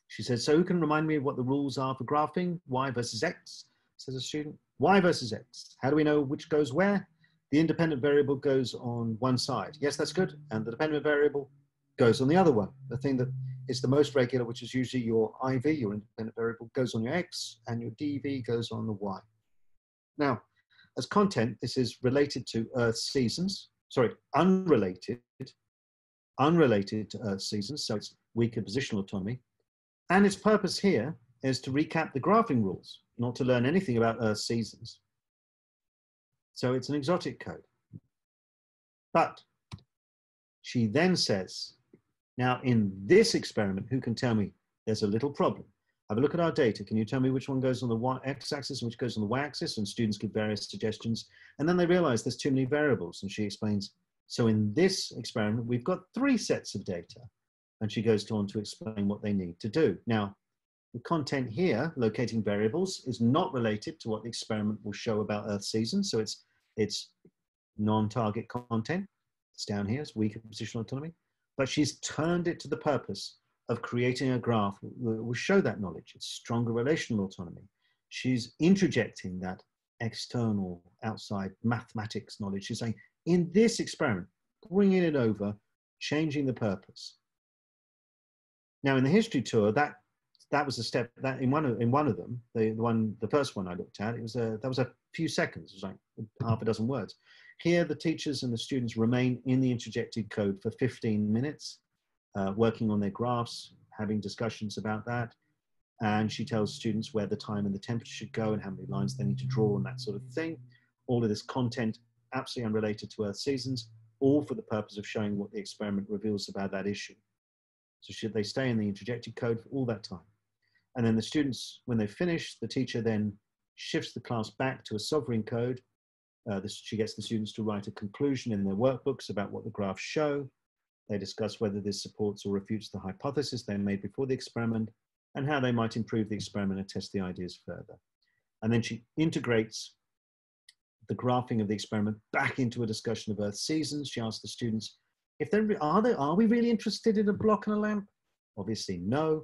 She says, so who can remind me of what the rules are for graphing? Y versus X, says a student. Y versus X. How do we know which goes where? The independent variable goes on one side. Yes, that's good. And the dependent variable goes on the other one. The thing that is the most regular, which is usually your IV, your independent variable, goes on your X, and your DV goes on the Y. Now, as content, this is related to Earth's seasons. Sorry, unrelated to Earth's seasons, so it's weaker positional autonomy. And its purpose here is to recap the graphing rules, not to learn anything about Earth's seasons. So it's an exotic code. But she then says, now in this experiment, who can tell me there's a little problem? Have a look at our data. Can you tell me which one goes on the x-axis and which goes on the y-axis? And students give various suggestions. And then they realize there's too many variables. And she explains, so in this experiment, we've got 3 sets of data. And she goes on to explain what they need to do. Now, the content here, locating variables, is not related to what the experiment will show about Earth seasons. So it's non-target content. It's down here, it's weaker positional autonomy. But she's turned it to the purpose of creating a graph that will show that knowledge. It's stronger relational autonomy. She's interjecting that external, outside mathematics knowledge. She's saying, in this experiment, bringing it over, changing the purpose. Now, in the history tour, that was a step that in one of them, the first one I looked at, that was a few seconds. It was like half a dozen words. Here, the teachers and the students remain in the interjected code for 15 minutes, working on their graphs, having discussions about that. And she tells students where the time and the temperature should go and how many lines they need to draw and that sort of thing. All of this content, absolutely unrelated to Earth seasons, all for the purpose of showing what the experiment reveals about that issue. So should they stay in the interjected code for all that time? And then the students, when they finish, the teacher then shifts the class back to a sovereign code. She gets the students to write a conclusion in their workbooks about what the graphs show. They discuss whether this supports or refutes the hypothesis they made before the experiment and how they might improve the experiment and test the ideas further. And then she integrates the graphing of the experiment back into a discussion of Earth seasons. She asks the students, are we really interested in a block and a lamp? Obviously, no.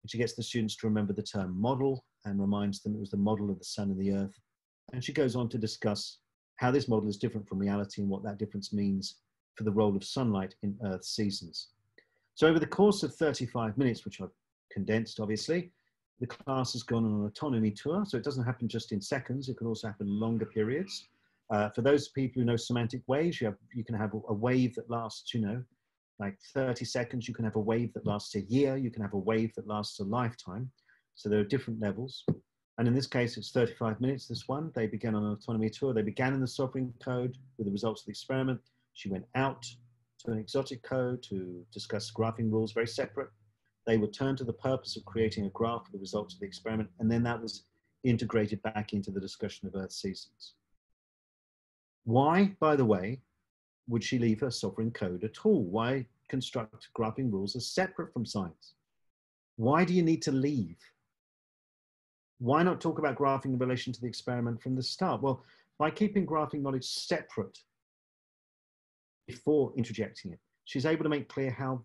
And she gets the students to remember the term model and reminds them it was the model of the sun and the earth. And she goes on to discuss how this model is different from reality and what that difference means for the role of sunlight in Earth's seasons. So over the course of 35 minutes, which I've condensed, obviously, the class has gone on an autonomy tour. So it doesn't happen just in seconds. It can also happen in longer periods. For those people who know semantic waves, you can have a wave that lasts, like 30 seconds. You can have a wave that lasts a year. You can have a wave that lasts a lifetime. So there are different levels. And in this case, it's 35 minutes, this one. They began on an autonomy tour. They began in the sovereign code with the results of the experiment. She went out to an exotic code to discuss graphing rules, very separate. They would turn to the purpose of creating a graph for the results of the experiment. And then that was integrated back into the discussion of Earth seasons. Why, by the way, would she leave her sovereign code at all? Why construct graphing rules as separate from science? Why do you need to leave? Why not talk about graphing in relation to the experiment from the start? Well, by keeping graphing knowledge separate before interjecting it, she's able to make clear how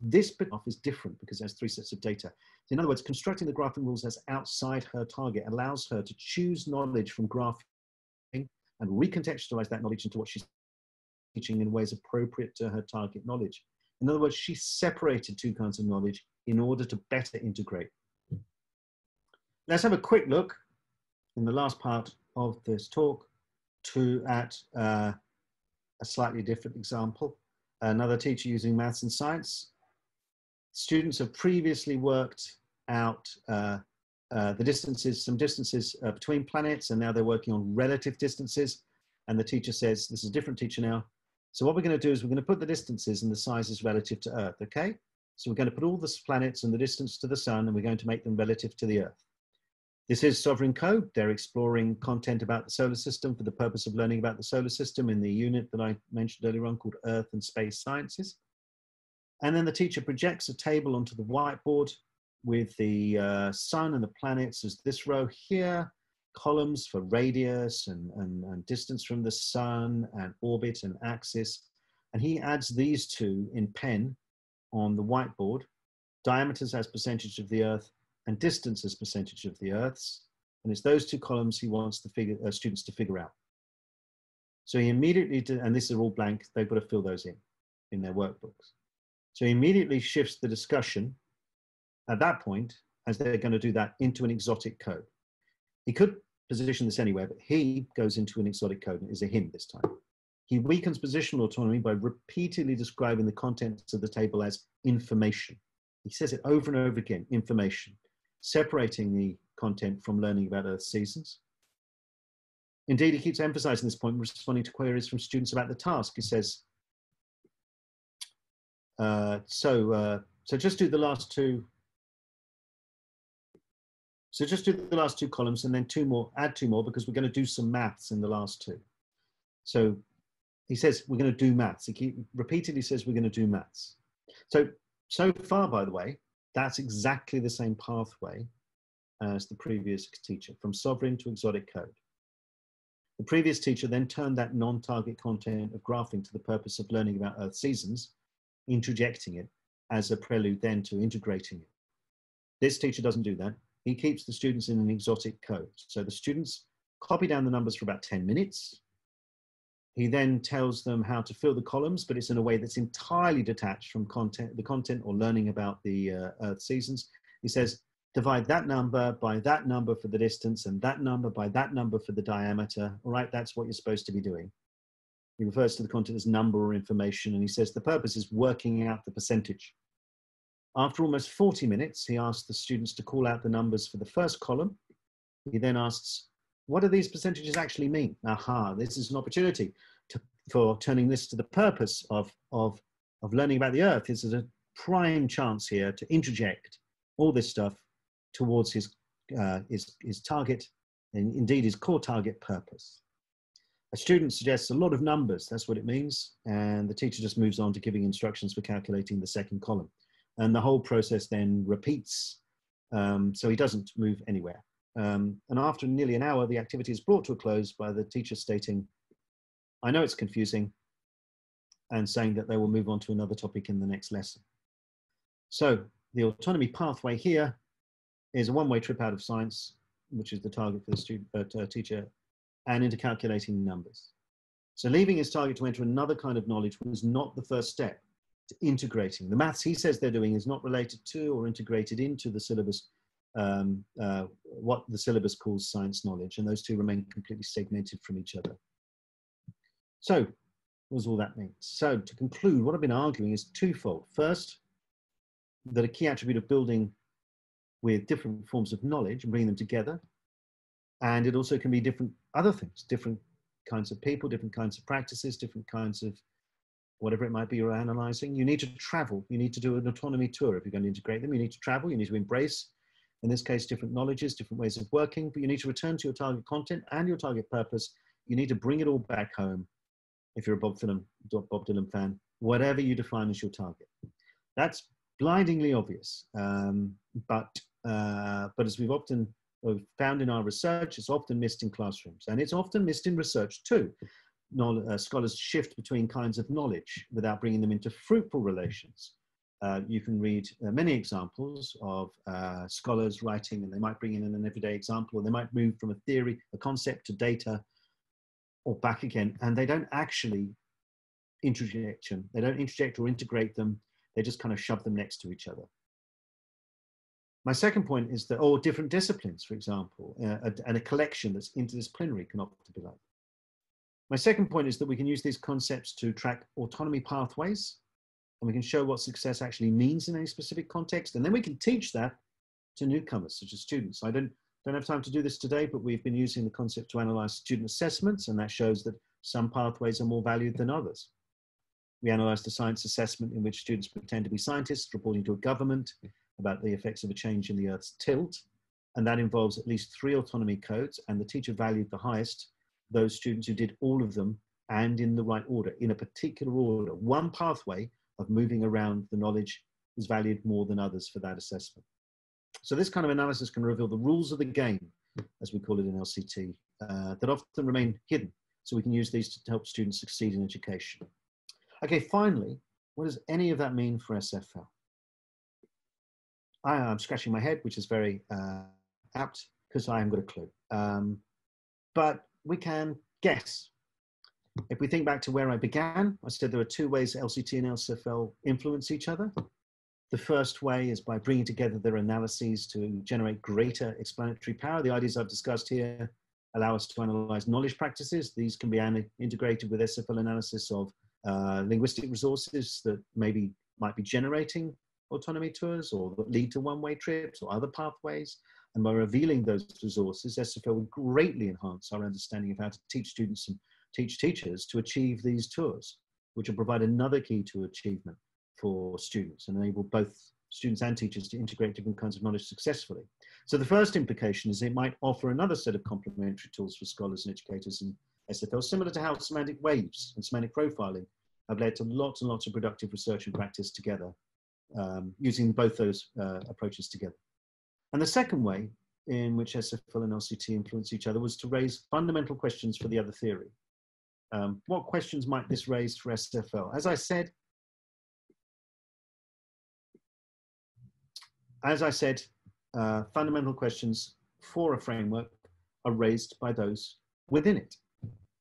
this bit off is different because there's 3 sets of data. In other words, constructing the graphing rules as outside her target allows her to choose knowledge from graphing and recontextualize that knowledge into what she's teaching in ways appropriate to her target knowledge. In other words, she separated 2 kinds of knowledge in order to better integrate. Let's have a quick look in the last part of this talk at a slightly different example. another teacher using maths and science. Students have previously worked out the distances, some distances between planets, and now they're working on relative distances. And the teacher says, this is a different teacher now. So what we're going to do is we're going to put the distances and the sizes relative to Earth, okay? So we're going to put all the planets and the distance to the sun, and we're going to make them relative to the Earth. This is sovereign code. They're exploring content about the solar system for the purpose of learning about the solar system in the unit that I mentioned earlier on called Earth and Space Sciences. And then the teacher projects a table onto the whiteboard with the sun and the planets as this row here, columns for radius and distance from the sun and orbit and axis. And he adds these two in pen on the whiteboard, diameters as percentage of the Earth and distance as percentage of the Earth's. And it's those two columns he wants the students to figure out. So he immediately, and these are all blank, they've got to fill those in their workbooks. So he immediately shifts the discussion at that point, as they're going to do that, into an exotic code. He could position this anywhere, but he goes into an exotic code, and it is a him this time. He weakens positional autonomy by repeatedly describing the contents of the table as information. He says it over and over again, information, separating the content from learning about Earth's seasons. Indeed, he keeps emphasizing this point, responding to queries from students about the task. He says, so just do the last two. So just do the last two columns and then two more, add two more, because we're going to do some maths in the last two. So he says, we're going to do maths. He repeatedly says, we're going to do maths. So far, by the way, that's exactly the same pathway as the previous teacher, from sovereign to exotic code. The previous teacher then turned that non-target content of graphing to the purpose of learning about Earth seasons, interjecting it as a prelude then to integrating it. This teacher doesn't do that. He keeps the students in an exotic code. So the students copy down the numbers for about 10 minutes. He then tells them how to fill the columns, but it's in a way that's entirely detached from the content or learning about the Earth seasons. He says, divide that number by that number for the distance and that number by that number for the diameter. All right, that's what you're supposed to be doing. He refers to the content as number or information, and he says the purpose is working out the percentage. After almost 40 minutes, he asks the students to call out the numbers for the first column. He then asks, what do these percentages actually mean? Aha, this is an opportunity for turning this to the purpose of learning about the Earth. This is a prime chance here to interject all this stuff towards his target, and indeed his core target purpose. A student suggests a lot of numbers, that's what it means, and the teacher just moves on to giving instructions for calculating the second column. And the whole process then repeats, so he doesn't move anywhere. And after nearly an hour, the activity is brought to a close by the teacher stating, I know it's confusing, and saying that they will move on to another topic in the next lesson. So the autonomy pathway here is a one-way trip out of science, which is the target for the student, teacher, and into calculating numbers. So leaving his target to enter another kind of knowledge was not the first step to integrating. The maths he says they're doing is not related to or integrated into the syllabus, what the syllabus calls science knowledge, and those two remain completely segmented from each other. So what does all that mean? So to conclude, what I've been arguing is twofold. First, that a key attribute of building with different forms of knowledge and bringing them together, and it also can be different other things, different kinds of people, different kinds of practices, different kinds of whatever it might be you're analyzing. You need to travel. You need to do an autonomy tour. If you're going to integrate them, you need to travel. You need to embrace, in this case, different knowledges, different ways of working, but you need to return to your target content and your target purpose. You need to bring it all back home. If you're a Bob Dylan fan, whatever you define as your target. That's blindingly obvious, but as we've often found in our research, it's often missed in classrooms, and it's often missed in research too. Scholars shift between kinds of knowledge without bringing them into fruitful relations. You can read many examples of scholars writing, and they might bring in an everyday example, or they might move from a theory, a concept to data, or back again, and they don't actually interject them. They don't interject or integrate them. They just kind of shove them next to each other. My second point is that, or different disciplines, for example, and a collection that's interdisciplinary can often be like. My second point is that we can use these concepts to track autonomy pathways, and we can show what success actually means in any specific context. And then we can teach that to newcomers, such as students. I don't have time to do this today, but we've been using the concept to analyze student assessments, and that shows that some pathways are more valued than others. We analyzed the science assessment in which students pretend to be scientists, reporting to a government about the effects of a change in the Earth's tilt. And that involves at least 3 autonomy codes, and the teacher valued the highest those students who did all of them and in the right order, in a particular order. One pathway of moving around the knowledge was valued more than others for that assessment. So this kind of analysis can reveal the rules of the game, as we call it in LCT, that often remain hidden. So we can use these to help students succeed in education. Okay, finally, what does any of that mean for SFL? I'm scratching my head, which is very apt, because I haven't got a clue. But we can guess. If we think back to where I began, I said there are 2 ways LCT and LCFL influence each other. The first way is by bringing together their analyses to generate greater explanatory power. The ideas I've discussed here allow us to analyze knowledge practices. These can be integrated with SFL analysis of linguistic resources that might be generating autonomy tours or that lead to one-way trips or other pathways. And by revealing those resources, SFL will greatly enhance our understanding of how to teach students and teach teachers to achieve these tours, which will provide another key to achievement for students and enable both students and teachers to integrate different kinds of knowledge successfully. So the first implication is it might offer another set of complementary tools for scholars and educators in SFL, similar to how semantic waves and semantic profiling have led to lots and lots of productive research and practice together, using both those approaches together. And the second way in which SFL and LCT influence each other was to raise fundamental questions for the other theory. What questions might this raise for SFL? As I said, fundamental questions for a framework are raised by those within it,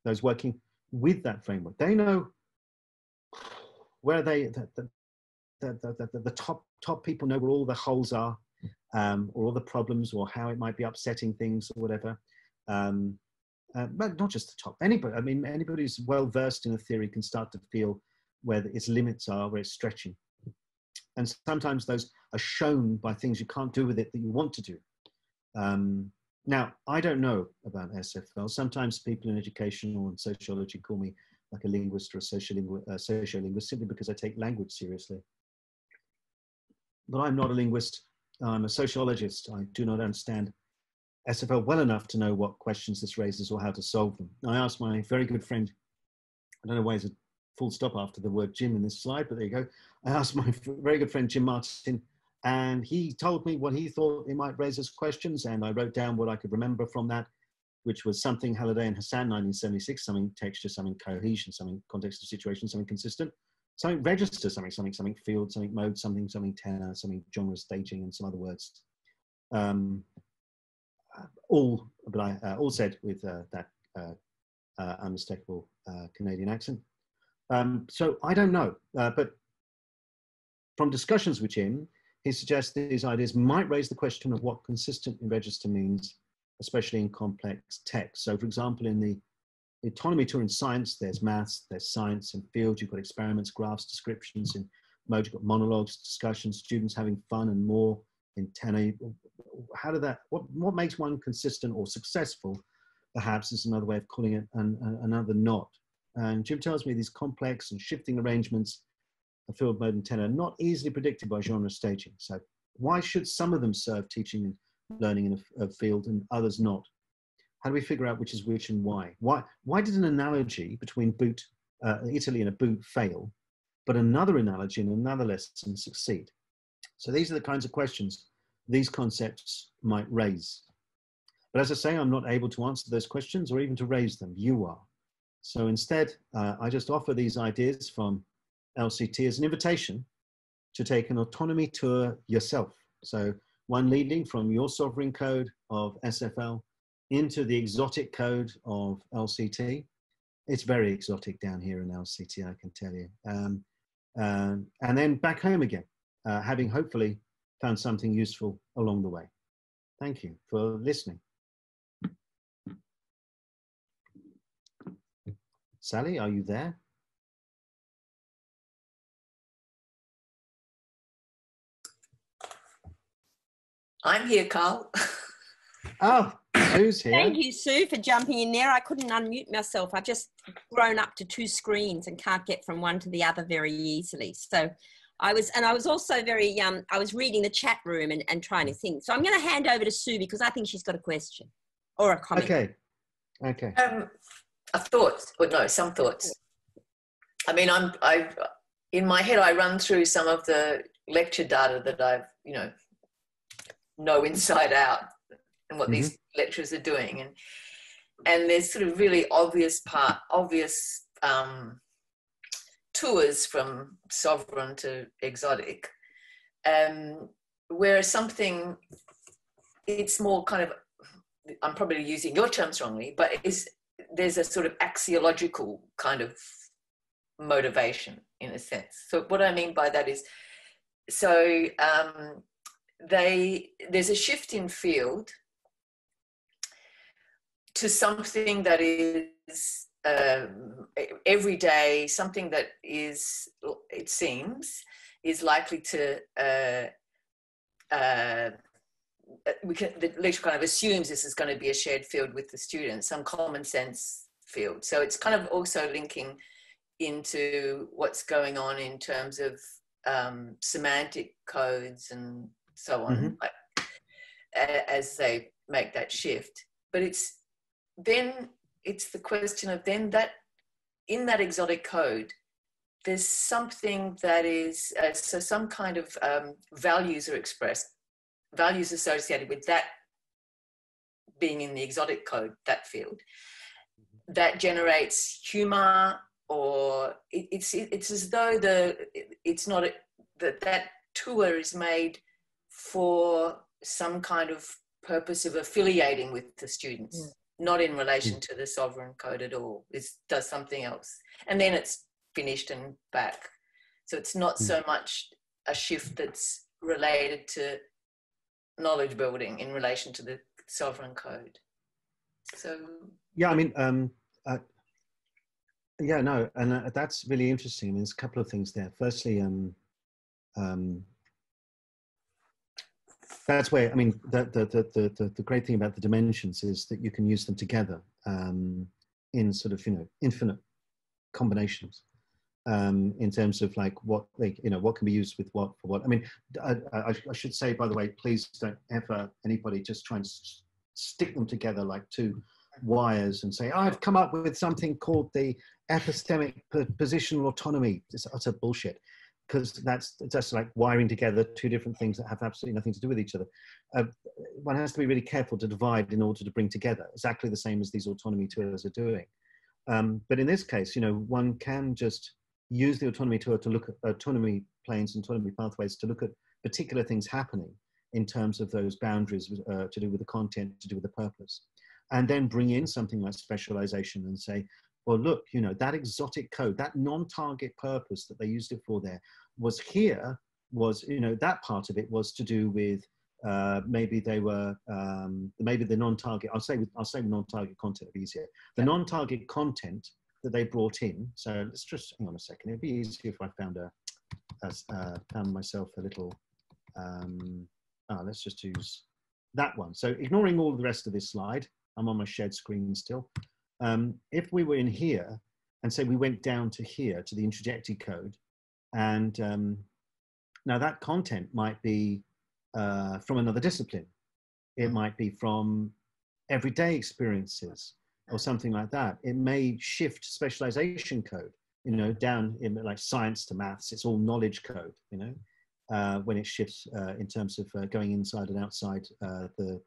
those working with that framework. They know where the top people know where all the holes are, or all the problems, or how it might be upsetting things or whatever. But not just the top. Anybody, I mean, anybody who's well versed in a theory can start to feel where its limits are, where it's stretching. And sometimes those are shown by things you can't do with it that you want to do. Now, I don't know about SFL. Sometimes people in education or in sociology call me like a linguist or a sociolinguist simply because I take language seriously. But I'm not a linguist. I'm a sociologist. I do not understand SFL well enough to know what questions this raises or how to solve them. I asked my very good friend, I don't know why there's a full stop after the word Jim in this slide, but there you go. I asked my very good friend, Jim Maton, and he told me what he thought it might raise as questions, and I wrote down what I could remember from that, which was something Halliday and Hassan, 1976, something texture, something cohesion, something context of situation, something consistent, something register, something field, something mode, something tenor, something genre staging, and some other words. All said with that unmistakable Canadian accent. So I don't know, but from discussions with Jim, he suggests these ideas might raise the question of what consistent in register means, especially in complex text. So for example, in the autonomy tour in science, there's maths, there's science and field, you've got experiments, graphs, descriptions. In mode, you've got monologues, discussions, students having fun and more. In tenor, what makes one consistent or successful, perhaps, is another way of calling it, another not. And Jim tells me these complex and shifting arrangements of field, mode, and tenor are not easily predicted by genre staging. So why should some of them serve teaching and learning in a field and others not? How do we figure out which is which and why? Why did an analogy between Italy and a boot fail, but another analogy in another lesson succeed? So these are the kinds of questions these concepts might raise. But as I say, I'm not able to answer those questions or even to raise them. You are. So instead, I just offer these ideas from LCT as an invitation to take an autonomy tour yourself. So one leading from your sovereign code of SFL into the exotic code of LCT. It's very exotic down here in LCT, I can tell you. And then back home again, having hopefully found something useful along the way. Thank you for listening. Sally, are you there? I'm here, Karl. Oh, Sue's here. Thank you, Sue, for jumping in there. I couldn't unmute myself. I've just grown up to 2 screens and can't get from one to the other very easily. So I was also very, I was reading the chat room and trying to think. So I'm going to hand over to Sue because I think she's got a question or a comment. Okay. Okay. A thought, or no, some thoughts. I mean, in my head, I run through some of the lecture data that I've, know inside out and what these lecturers are doing. And there's sort of really obvious tours from sovereign to exotic, whereas something, it's more kind of, I'm probably using your terms wrongly, but there's a sort of axiological kind of motivation in a sense. So what I mean by that is, so there's a shift in field to something that is everyday, something that is, it seems, is likely to, the lecture kind of assumes this is going to be a shared field with the students, some common sense field. So it's kind of also linking into what's going on in terms of semantic codes and so on, as they make that shift. But it's the question of then that in that exotic code, there's something that is, so some kind of values are expressed, values associated with that being in the exotic code, that field, that generates humor, or it's as though it's not that tour is made for some kind of purpose of affiliating with the students, not in relation to the sovereign code at all. It does something else, and then it's finished and back. So it's not so much a shift that's related to knowledge building in relation to the sovereign code. So yeah, I mean, yeah, no, and that's really interesting. I mean, there's a couple of things there. Firstly, that's where, I mean, the great thing about the dimensions is that you can use them together in sort of, infinite combinations in terms of like what they, what can be used with what for what. I mean, I should say, by the way, please don't ever anybody just try and stick them together like two wires and say, oh, I've come up with something called the epistemic positional autonomy. It's utter bullshit, because that's just like wiring together two different things that have absolutely nothing to do with each other. One has to be really careful to divide in order to bring together, exactly the same as these autonomy tours are doing. But in this case, one can just use the autonomy tour to look at autonomy planes and autonomy pathways to look at particular things happening in terms of those boundaries to do with the content, to do with the purpose. And then bring in something like specialization and say, well, look, that exotic code, that non-target purpose that they used it for there was here, was, that part of it was to do with maybe they were, maybe the non-target, I'll say non-target content would be easier. The non-target content that they brought in. So let's just, hang on a second. It'd be easier if I found myself a little, let's just use that one. So ignoring all the rest of this slide, I'm on my shared screen still. If we were in here and say we went down to here to the introjected code, and now that content might be from another discipline. It might be from everyday experiences or something like that. It may shift specialization code, down in like science to maths. It's all knowledge code, when it shifts in terms of going inside and outside the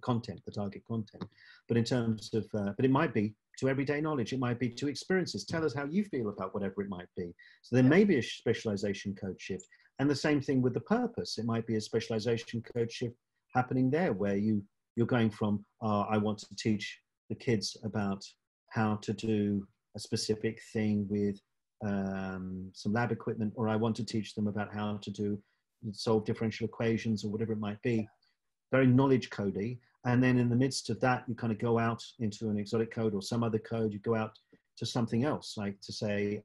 content, the target content. But in terms of, but it might be to everyday knowledge. It might be to experiences. Tell us how you feel about whatever it might be. So there may be a specialization code shift. And the same thing with the purpose. It might be a specialization code shift happening there, where you're going from, I want to teach the kids about how to do a specific thing with some lab equipment, or I want to teach them about how to solve differential equations or whatever it might be. Very knowledge codey. And then in the midst of that, you kind of go out into an exotic code or some other code. You go out to something else, like to say,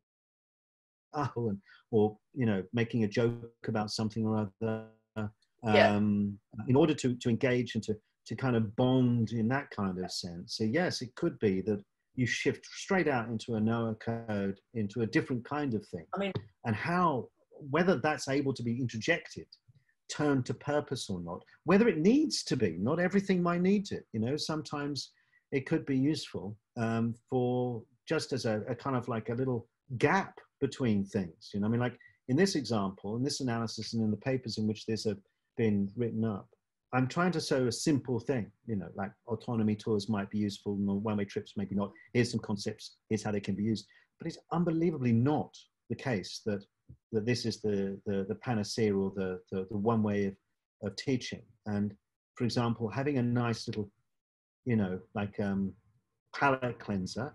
oh, or, you know, making a joke about something or other, in order to engage and to kind of bond in that kind of sense. So yes, it could be that you shift straight out into a Noah code, into a different kind of thing. I mean, and how, whether that's able to be interjected, turned to purpose or not, whether it needs to be, not everything might need it, you know, sometimes it could be useful for just as a kind of like a little gap between things, you know. I mean, like in this example, in this analysis, and in the papers in which this have been written up, I'm trying to show a simple thing, you know, like autonomy tours might be useful, one-way trips maybe not. Here's some concepts, here's how they can be used. But it's unbelievably not the case that this is the panacea or the one way of teaching. And for example, having a nice little, you know, like palette cleanser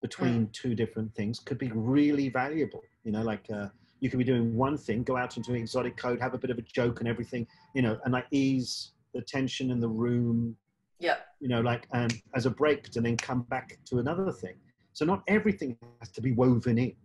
between two different things could be really valuable. You know, like you could be doing one thing, go out into an exotic code, have a bit of a joke and everything, you know, and like ease the tension in the room, yeah, you know, like as a break to then come back to another thing. So not everything has to be woven in.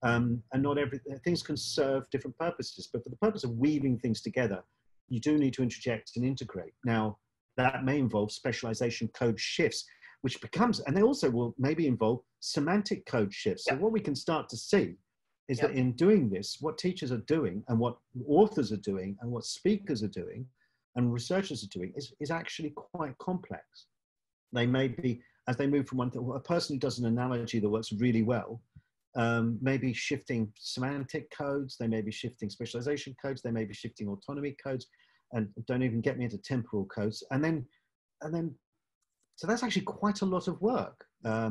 And not things can serve different purposes, but for the purpose of weaving things together, you do need to interject and integrate. Now, that may involve specialization code shifts, which becomes, and they also will maybe involve semantic code shifts. So what we can start to see is that in doing this, what teachers are doing and what authors are doing and what speakers are doing and researchers are doing is actually quite complex. They may be, as they move from one thing, a person who does an analogy that works really well, maybe shifting semantic codes, they may be shifting specialization codes, they may be shifting autonomy codes, and don't even get me into temporal codes. And then, so that's actually quite a lot of work. I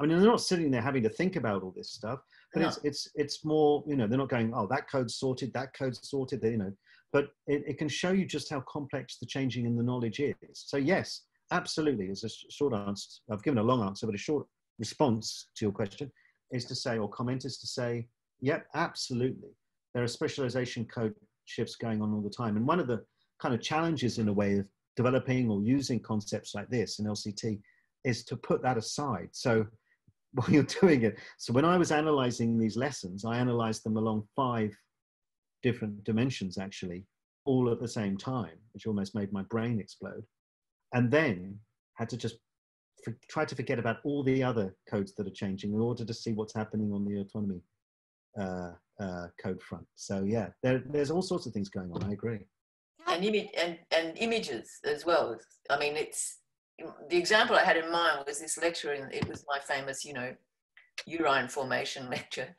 mean, they're not sitting there having to think about all this stuff, but no. it's more, you know, they're not going, oh, that code's sorted, you know, but it can show you just how complex the changing in the knowledge is. So yes, absolutely, as a short answer, I've given a long answer, but a short response to your question is to say, or comment is to say, yep, absolutely. There are specialization code shifts going on all the time. And one of the kind of challenges in a way of developing or using concepts like this in LCT is to put that aside. So while you're doing it, so when I was analyzing these lessons, I analyzed them along 5 different dimensions, actually, all at the same time, which almost made my brain explode. And then had to just try to forget about all the other codes that are changing in order to see what's happening on the autonomy code front. So yeah, there's all sorts of things going on. I agree. And images as well. I mean, it's the example I had in mind was this lecture, and it was my famous, you know, urine formation lecture,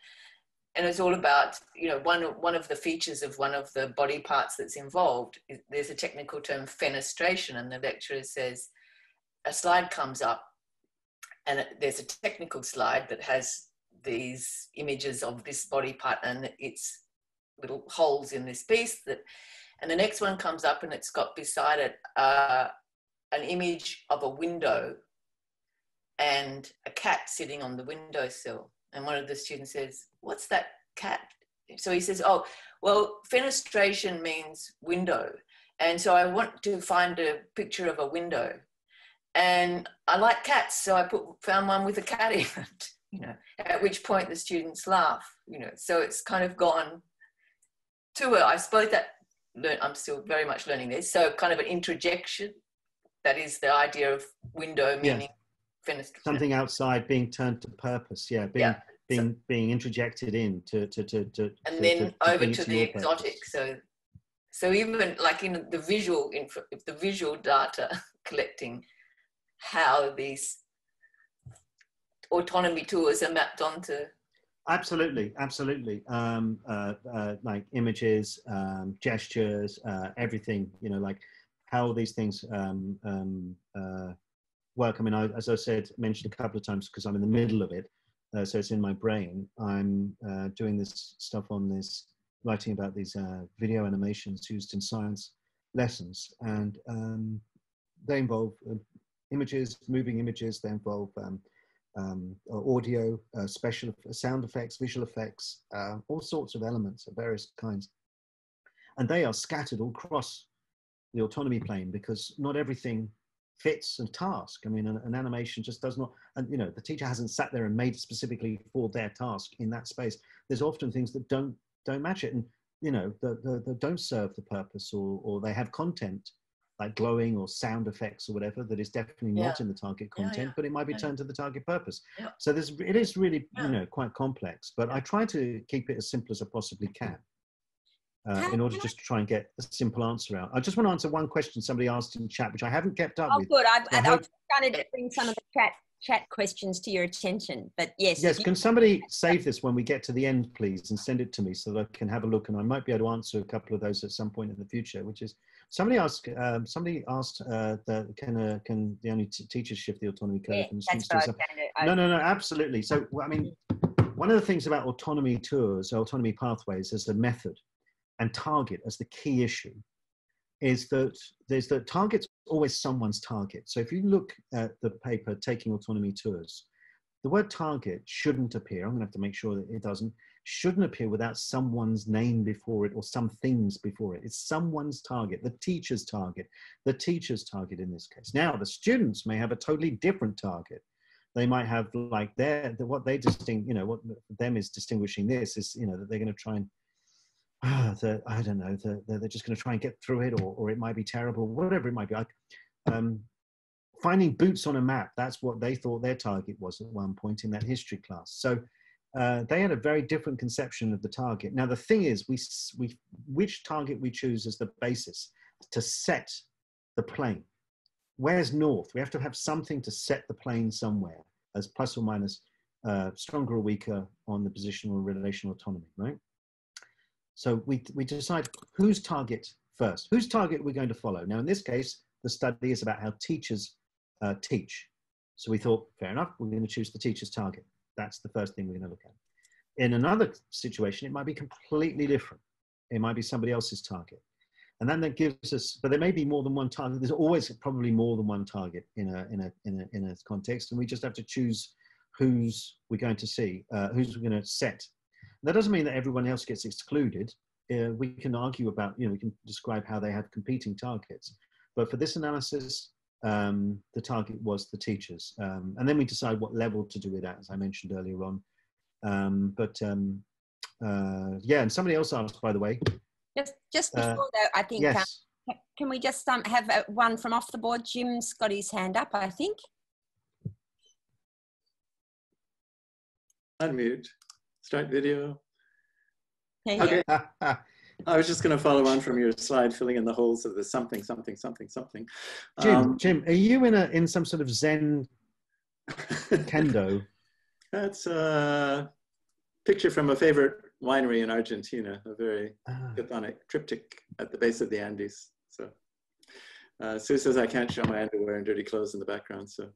and it's all about, you know, one of the features of one of the body parts that's involved. There's a technical term, fenestration, and the lecturer says, a slide comes up and there's a technical slide that has these images of this body part and its little holes in this piece, and the next one comes up and it's got beside it an image of a window and a cat sitting on the windowsill. And one of the students says, what's that cat? So he says, oh, well, fenestration means window. And so I want to find a picture of a window. And I like cats, so I found one with a cat in it, you know, at which point the students laugh, you know. So it's kind of gone to I suppose that, I'm still very much learning this, so kind of an interjection, that is the idea of window meaning fenestration. Something outside being turned to purpose, being interjected in to over to the exotic. So even like in the visual, the visual data collecting, how these autonomy tours are mapped onto. Absolutely. Like images, gestures, everything, you know, like how these things work. I mean, as I mentioned a couple of times, because I'm in the middle of it, so it's in my brain. I'm doing this stuff on this, writing about these video animations used in science lessons, and they involve images, moving images. They involve audio, special sound effects, visual effects, all sorts of elements of various kinds. And they are scattered all across the autonomy plane, because not everything fits a task. I mean, an animation just does not, and you know, the teacher hasn't sat there and made specifically for their task in that space. There's often things that don't match it, and you know, that don't serve the purpose, or they have content like glowing or sound effects or whatever that is definitely not in the target content, but it might be turned to the target purpose. So it is really, you know, quite complex, but I try to keep it as simple as I possibly can. In order just to try and get a simple answer out. I just want to answer one question somebody asked in chat, which I haven't kept up with. Oh, good. I've trying to bring some of the chat questions to your attention, but yes. Yes, can somebody save this when we get to the end, please, and send it to me so that I can have a look, and I might be able to answer a couple of those at some point in the future, which is, somebody asked, can the only teachers shift the autonomy curve? Yeah, that's what I was No, absolutely. So, I mean, one of the things about autonomy tours, autonomy pathways as a method, and target as the key issue, is that there's the target's always someone's target. So if you look at the paper Taking Autonomy Tours, the word target shouldn't appear. I'm gonna have to make sure that it doesn't, shouldn't appear without someone's name before it or some things before it. It's someone's target, the teacher's target in this case. Now, the students may have a totally different target. They might have like what they distinct, you know, what them is distinguishing this is, you know, that they're gonna try and I don't know, they're just going to try and get through it, or it might be terrible, whatever it might be. Finding boots on a map, that's what they thought their target was at one point in that history class. So they had a very different conception of the target. Now, the thing is, which target we choose as the basis to set the plane. Where's north? We have to have something to set the plane somewhere as plus or minus stronger or weaker on the positional or relational autonomy, right? So we decide whose target first, whose target we're going to follow. Now, in this case, the study is about how teachers teach. So we thought, fair enough, we're going to choose the teacher's target. That's the first thing we're going to look at. In another situation, it might be completely different. It might be somebody else's target. And then that gives us, but there may be more than one target. There's always probably more than one target in a context. And we just have to choose who's we're going to see, who's we're going to set. That doesn't mean that everyone else gets excluded. We can argue about, you know, we can describe how they have competing targets. But for this analysis, the target was the teachers. And then we decide what level to do it at, as I mentioned earlier on. Yeah, and somebody else asked, by the way. Just before that, I think, yes. Can we just have one from off the board? Jim's got his hand up, I think. Unmute. Start video. Okay. I was just going to follow on from your slide, filling in the holes of the something. Jim, are you in some sort of Zen kendo? That's a picture from a favorite winery in Argentina, a very chthonic triptych at the base of the Andes. So Sue says I can't show my underwear and dirty clothes in the background. So.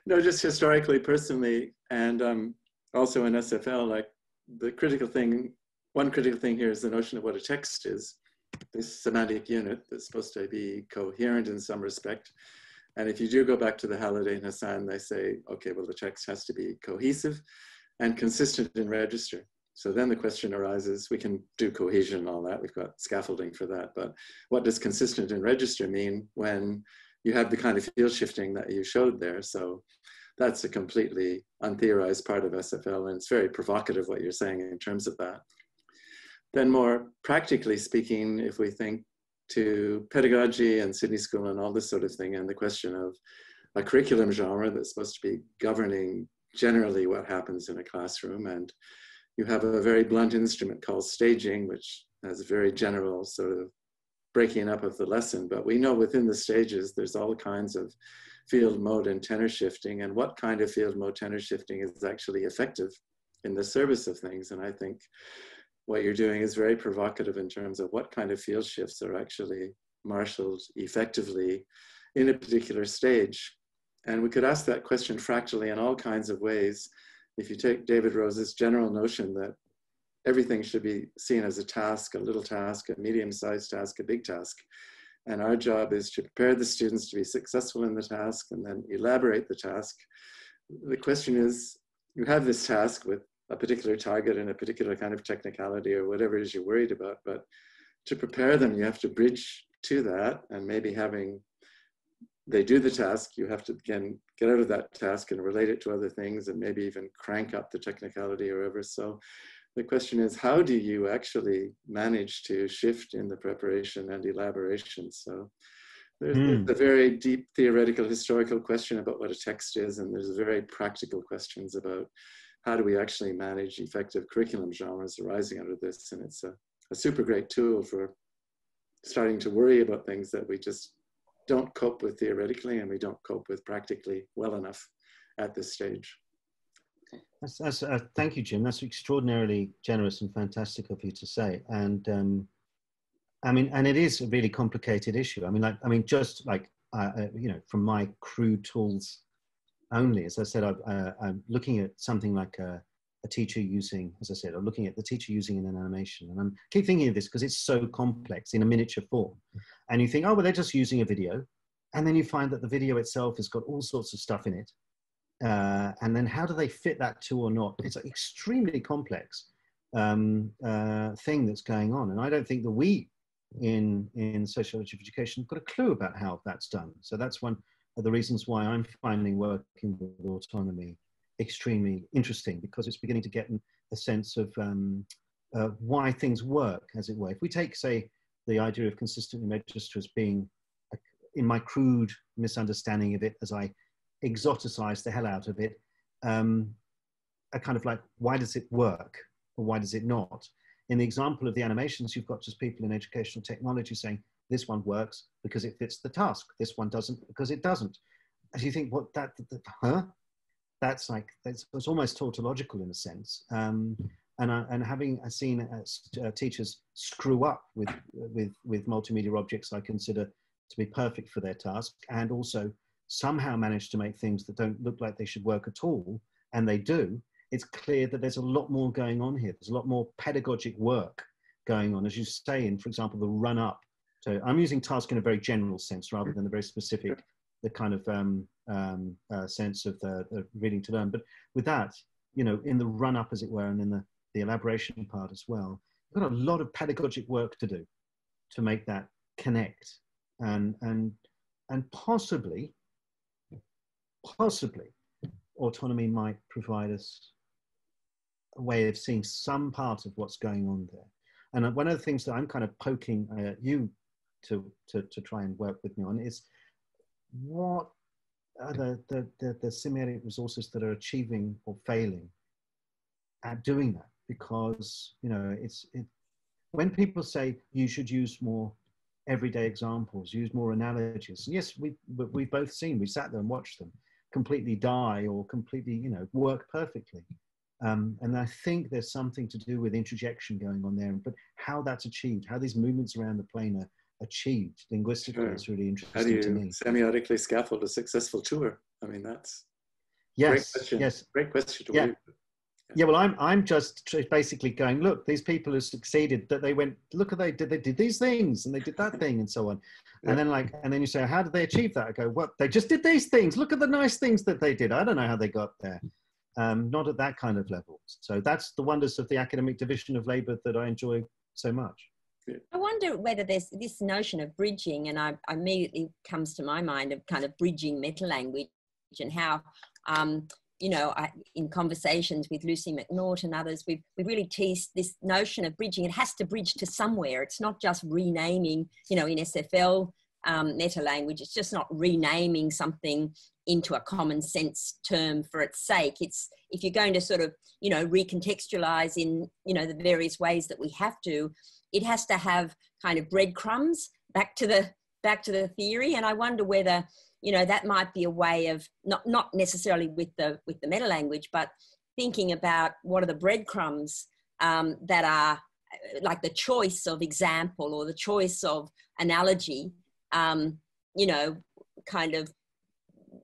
No, just historically, personally, and also in SFL, like the critical thing, one critical thing here is the notion of what a text is, this semantic unit that's supposed to be coherent in some respect. And if you do go back to the Halliday and Hassan, they say, okay, well, the text has to be cohesive and consistent in register. So then the question arises, we can do cohesion and all that, we've got scaffolding for that, but what does consistent in register mean when you have the kind of field shifting that you showed there? So that's a completely untheorized part of SFL, and it's very provocative what you're saying in terms of that. Then more practically speaking, if we think to pedagogy and Sydney School and all this sort of thing, and the question of a curriculum genre that's supposed to be governing generally what happens in a classroom, and you have a very blunt instrument called staging, which has a very general sort of breaking up of the lesson, but we know within the stages there's all kinds of field mode and tenor shifting, and what kind of field mode tenor shifting is actually effective in the service of things. And I think what you're doing is very provocative in terms of what kind of field shifts are actually marshaled effectively in a particular stage. And we could ask that question fractally in all kinds of ways. If you take David Rose's general notion that everything should be seen as a task, a little task, a medium-sized task, a big task. And our job is to prepare the students to be successful in the task and then elaborate the task. The question is, you have this task with a particular target and a particular kind of technicality or whatever it is you're worried about, but to prepare them, you have to bridge to that, and maybe they do the task, you have to again get out of that task and relate it to other things, and maybe even crank up the technicality or whatever. So the question is, how do you actually manage to shift in the preparation and elaboration? So there's a very deep theoretical historical question about what a text is, and there's very practical questions about how do we actually manage effective curriculum genres arising out of this. And it's a super great tool for starting to worry about things that we just don't cope with theoretically, and we don't cope with practically well enough at this stage. Thank you, Jim. That's extraordinarily generous and fantastic of you to say. And I mean, and it is a really complicated issue. I mean, just like, you know, from my crude tools only, as I said, I'm looking at something like a teacher using, as I said, I'm looking at the teacher using an animation. And I keep thinking of this because it's so complex in a miniature form. And you think, oh, well, they're just using a video. And then you find that the video itself has got all sorts of stuff in it. And then how do they fit that to or not? It's an extremely complex thing that's going on. And I don't think that we in sociology of education have got a clue about how that's done. So that's one of the reasons why I'm finding working with autonomy extremely interesting, because it's beginning to get a sense of why things work, as it were. If we take, say, the idea of consistently register as being, in my crude misunderstanding of it, as I exoticize the hell out of it, a kind of like, why does it work or why does it not? In the example of the animations, you've got just people in educational technology saying, this one works because it fits the task. This one doesn't because it doesn't. As you think, what huh? That's like, it's almost tautological in a sense. And having seen teachers screw up with multimedia objects I consider to be perfect for their task, and also somehow manage to make things that don't look like they should work at all, and they do, it's clear that there's a lot more going on here. There's a lot more pedagogic work going on, as you say, in, for example, the run up. So I'm using task in a very general sense rather than the very specific, the kind of sense of the reading to learn. But with that, you know, in the run up, as it were, and in the elaboration part as well, you've got a lot of pedagogic work to do to make that connect, and possibly autonomy might provide us a way of seeing some part of what's going on there. And one of the things that I'm kind of poking you to try and work with me on is, what are the semiotic resources that are achieving or failing at doing that? Because, you know, when people say you should use more everyday examples, use more analogies, yes, we've both seen, we sat there and watched them completely die or completely, you know, work perfectly. And I think there's something to do with interjection going on there, but how that's achieved, how these movements around the plane are achieved linguistically is really interesting to me. How do you semiotically scaffold a successful tour? I mean, that's yes, great question. yes, great question to yeah. leave. Yeah, well, I'm just basically going, look, these people who succeeded, that they went, look at they did these things and they did that thing and so on. Yeah. And then you say, how did they achieve that? I go, what? They just did these things. Look at the nice things that they did. I don't know how they got there. Not at that kind of level. So that's the wonders of the academic division of labor that I enjoy so much. Yeah. I wonder whether there's this notion of bridging, and I immediately comes to my mind of kind of bridging meta language, and how, you know, in conversations with Lucy McNaught and others, we've really teased this notion of bridging. It has to bridge to somewhere. It's not just renaming, you know, in SFL meta language, it's just not renaming something into a common sense term for its sake. It's, if you're going to sort of, you know, recontextualize in, you know, the various ways that we have to, it has to have kind of breadcrumbs back to the theory. And I wonder whether, you know, that might be a way of not necessarily with the meta language, but thinking about what are the breadcrumbs that are like the choice of example or the choice of analogy, you know, kind of,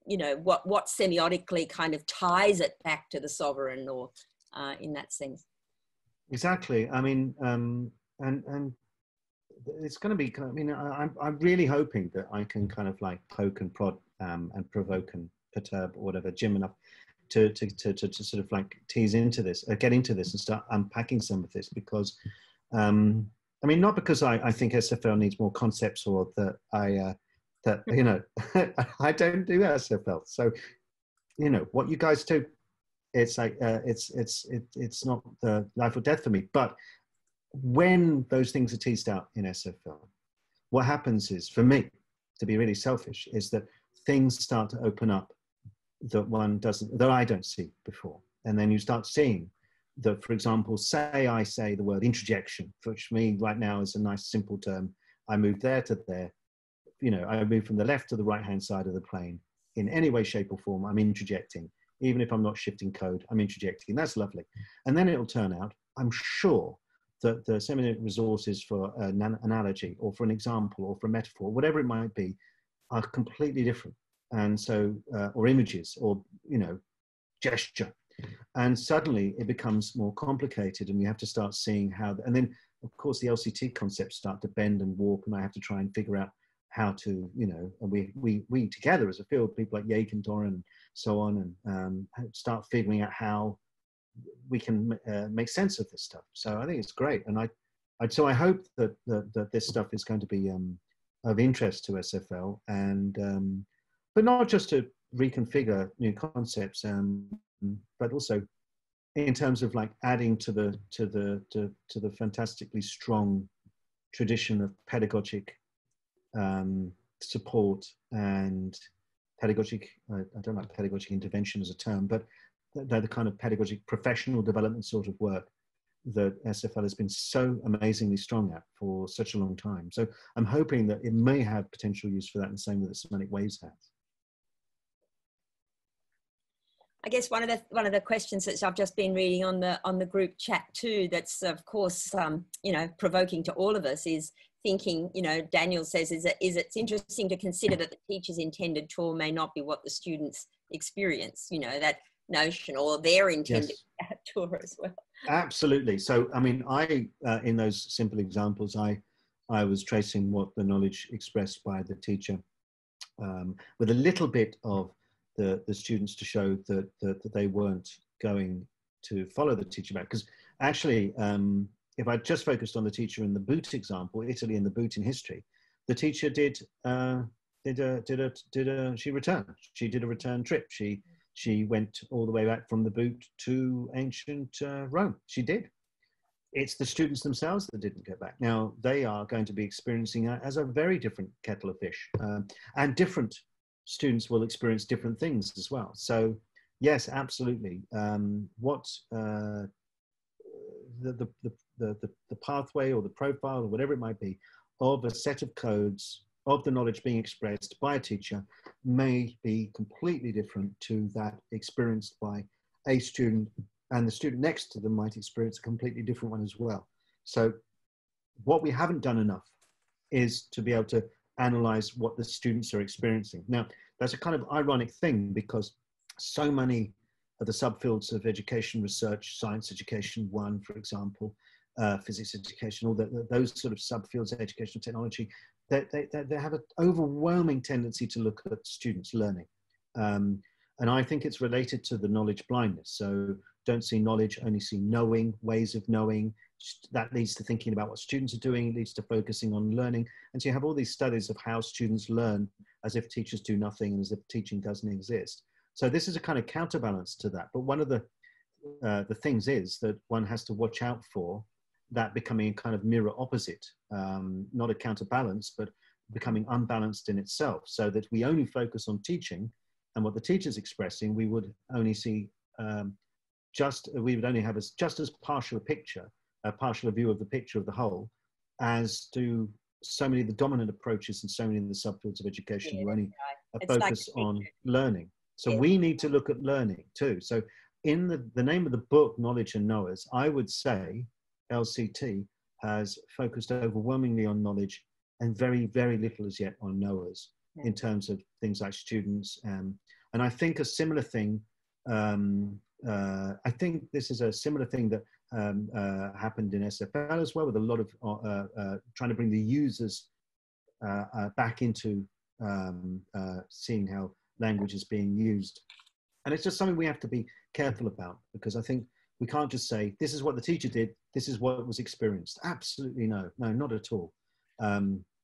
you know, what semiotically kind of ties it back to the sovereign, or in that sense. Exactly. I mean, and it's going to be, I mean, I'm really hoping that I can kind of like poke and prod and provoke and perturb or whatever Jim enough to sort of like tease into this, get into this and start unpacking some of this, because I mean, not because I think SFL needs more concepts or that that, you know, I don't do SFL. So, you know, what you guys do, it's like, it's not the life or death for me. But when those things are teased out in SFL, what happens is, for me, to be really selfish, is that things start to open up that I don't see before. And then you start seeing that, for example, say I say the word introjection, which for me right now is a nice simple term. I move there to there, you know, I move from the left to the right-hand side of the plane. In any way, shape or form, I'm introjecting. Even if I'm not shifting code, I'm introjecting. That's lovely. And then it'll turn out, I'm sure, that the semantic resources for an analogy or for an example or for a metaphor, whatever it might be, are completely different. And so, or images or, you know, gesture. And suddenly it becomes more complicated and we have to start seeing how, and then of course the LCT concepts start to bend and warp and I have to try and figure out how to, you know, and we together as a field, people like Yake and Doran and so on, and start figuring out how we can make sense of this stuff. So I think it's great. And so I hope that this stuff is going to be of interest to SFL, and but not just to reconfigure new concepts, but also in terms of like adding to the fantastically strong tradition of pedagogic support and pedagogic, I don't like pedagogic intervention as a term, but the kind of pedagogic professional development sort of work that SFL has been so amazingly strong at for such a long time. So I'm hoping that it may have potential use for that in the same way that Semantic Waves has. I guess one of the questions that I've just been reading on the group chat too, that's of course you know, provoking to all of us, is thinking, you know, Daniel says it's interesting to consider that the teacher's intended tour may not be what the students experience, you know, that notion, or their intended tour as well. Absolutely. So I mean, I in those simple examples, I was tracing what the knowledge expressed by the teacher, with a little bit of the students to show that they weren't going to follow the teacher back. Because actually, if I just focused on the teacher in the boot example, Italy and the boot in history, the teacher she returned. She did a return trip. She went all the way back from the boot to ancient Rome. She did. It's the students themselves that didn't go back. Now, they are going to be experiencing it as a very different kettle of fish. And different students will experience different things as well. So, yes, absolutely. What the pathway or the profile or whatever it might be of a set of codes of the knowledge being expressed by a teacher may be completely different to that experienced by a student, and the student next to them might experience a completely different one as well. So what we haven't done enough is to be able to analyze what the students are experiencing. Now, that's a kind of ironic thing because so many of the subfields of education research, science education, one, for example, physics education, all those sort of subfields of educational technology, they have an overwhelming tendency to look at students learning. And I think it's related to the knowledge blindness. So don't see knowledge, only see knowing, ways of knowing. That leads to thinking about what students are doing, it leads to focusing on learning. And so you have all these studies of how students learn as if teachers do nothing and as if teaching doesn't exist. So this is a kind of counterbalance to that. But one of the things is that one has to watch out for that becoming a kind of mirror opposite, not a counterbalance, but becoming unbalanced in itself, so that we only focus on teaching and what the teacher's expressing, we would only see we would only have just as partial a picture, a partial view of the picture of the whole, as do so many of the dominant approaches and so many of the subfields of education who only focus on learning. So we need to look at learning too. So in the name of the book, Knowledge and Knowers, I would say LCT has focused overwhelmingly on knowledge and very, very little as yet on knowers in terms of things like students. And I think a similar thing, I think this is a similar thing that happened in SFL as well, with a lot of trying to bring the users back into seeing how language is being used. And it's just something we have to be careful about, because I think We can't just say, this is what the teacher did, this is what was experienced. Absolutely no, not at all.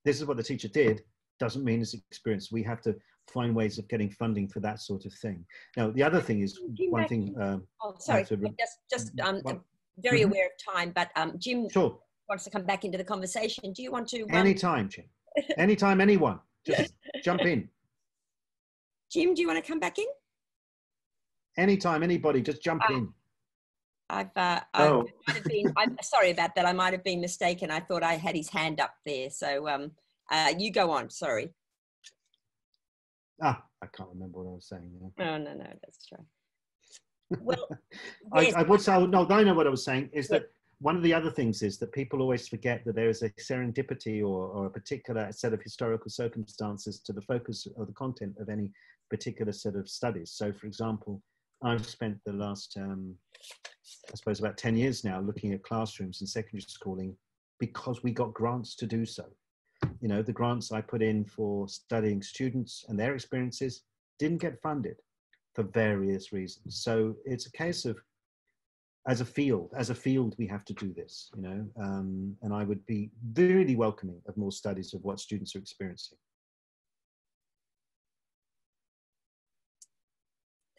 This is what the teacher did doesn't mean it's experienced. We have to find ways of getting funding for that sort of thing. Now, the other thing is, one thing... sorry, I'm very aware of time, but Jim sure. wants to come back into the conversation. Do you want to... Anytime, Jim. Anytime, anyone. Just jump in. Jim, do you want to come back in? Anytime, anybody, just jump in. I might have been, I'm sorry about that. I might have been mistaken. I thought I had his hand up there. So you go on, sorry. I can't remember what I was saying. Yeah. No, that's true. Well, yes. I would say, no, I know what I was saying, is that one of the other things is that people always forget that there is a serendipity or a particular set of historical circumstances to the focus of the content of any particular set of studies. So, for example, I've spent the last, I suppose, about 10 years now looking at classrooms in secondary schooling because we got grants to do so. You know, the grants I put in for studying students and their experiences didn't get funded for various reasons. So it's a case of, as a field, we have to do this, you know, and I would be really welcoming of more studies of what students are experiencing.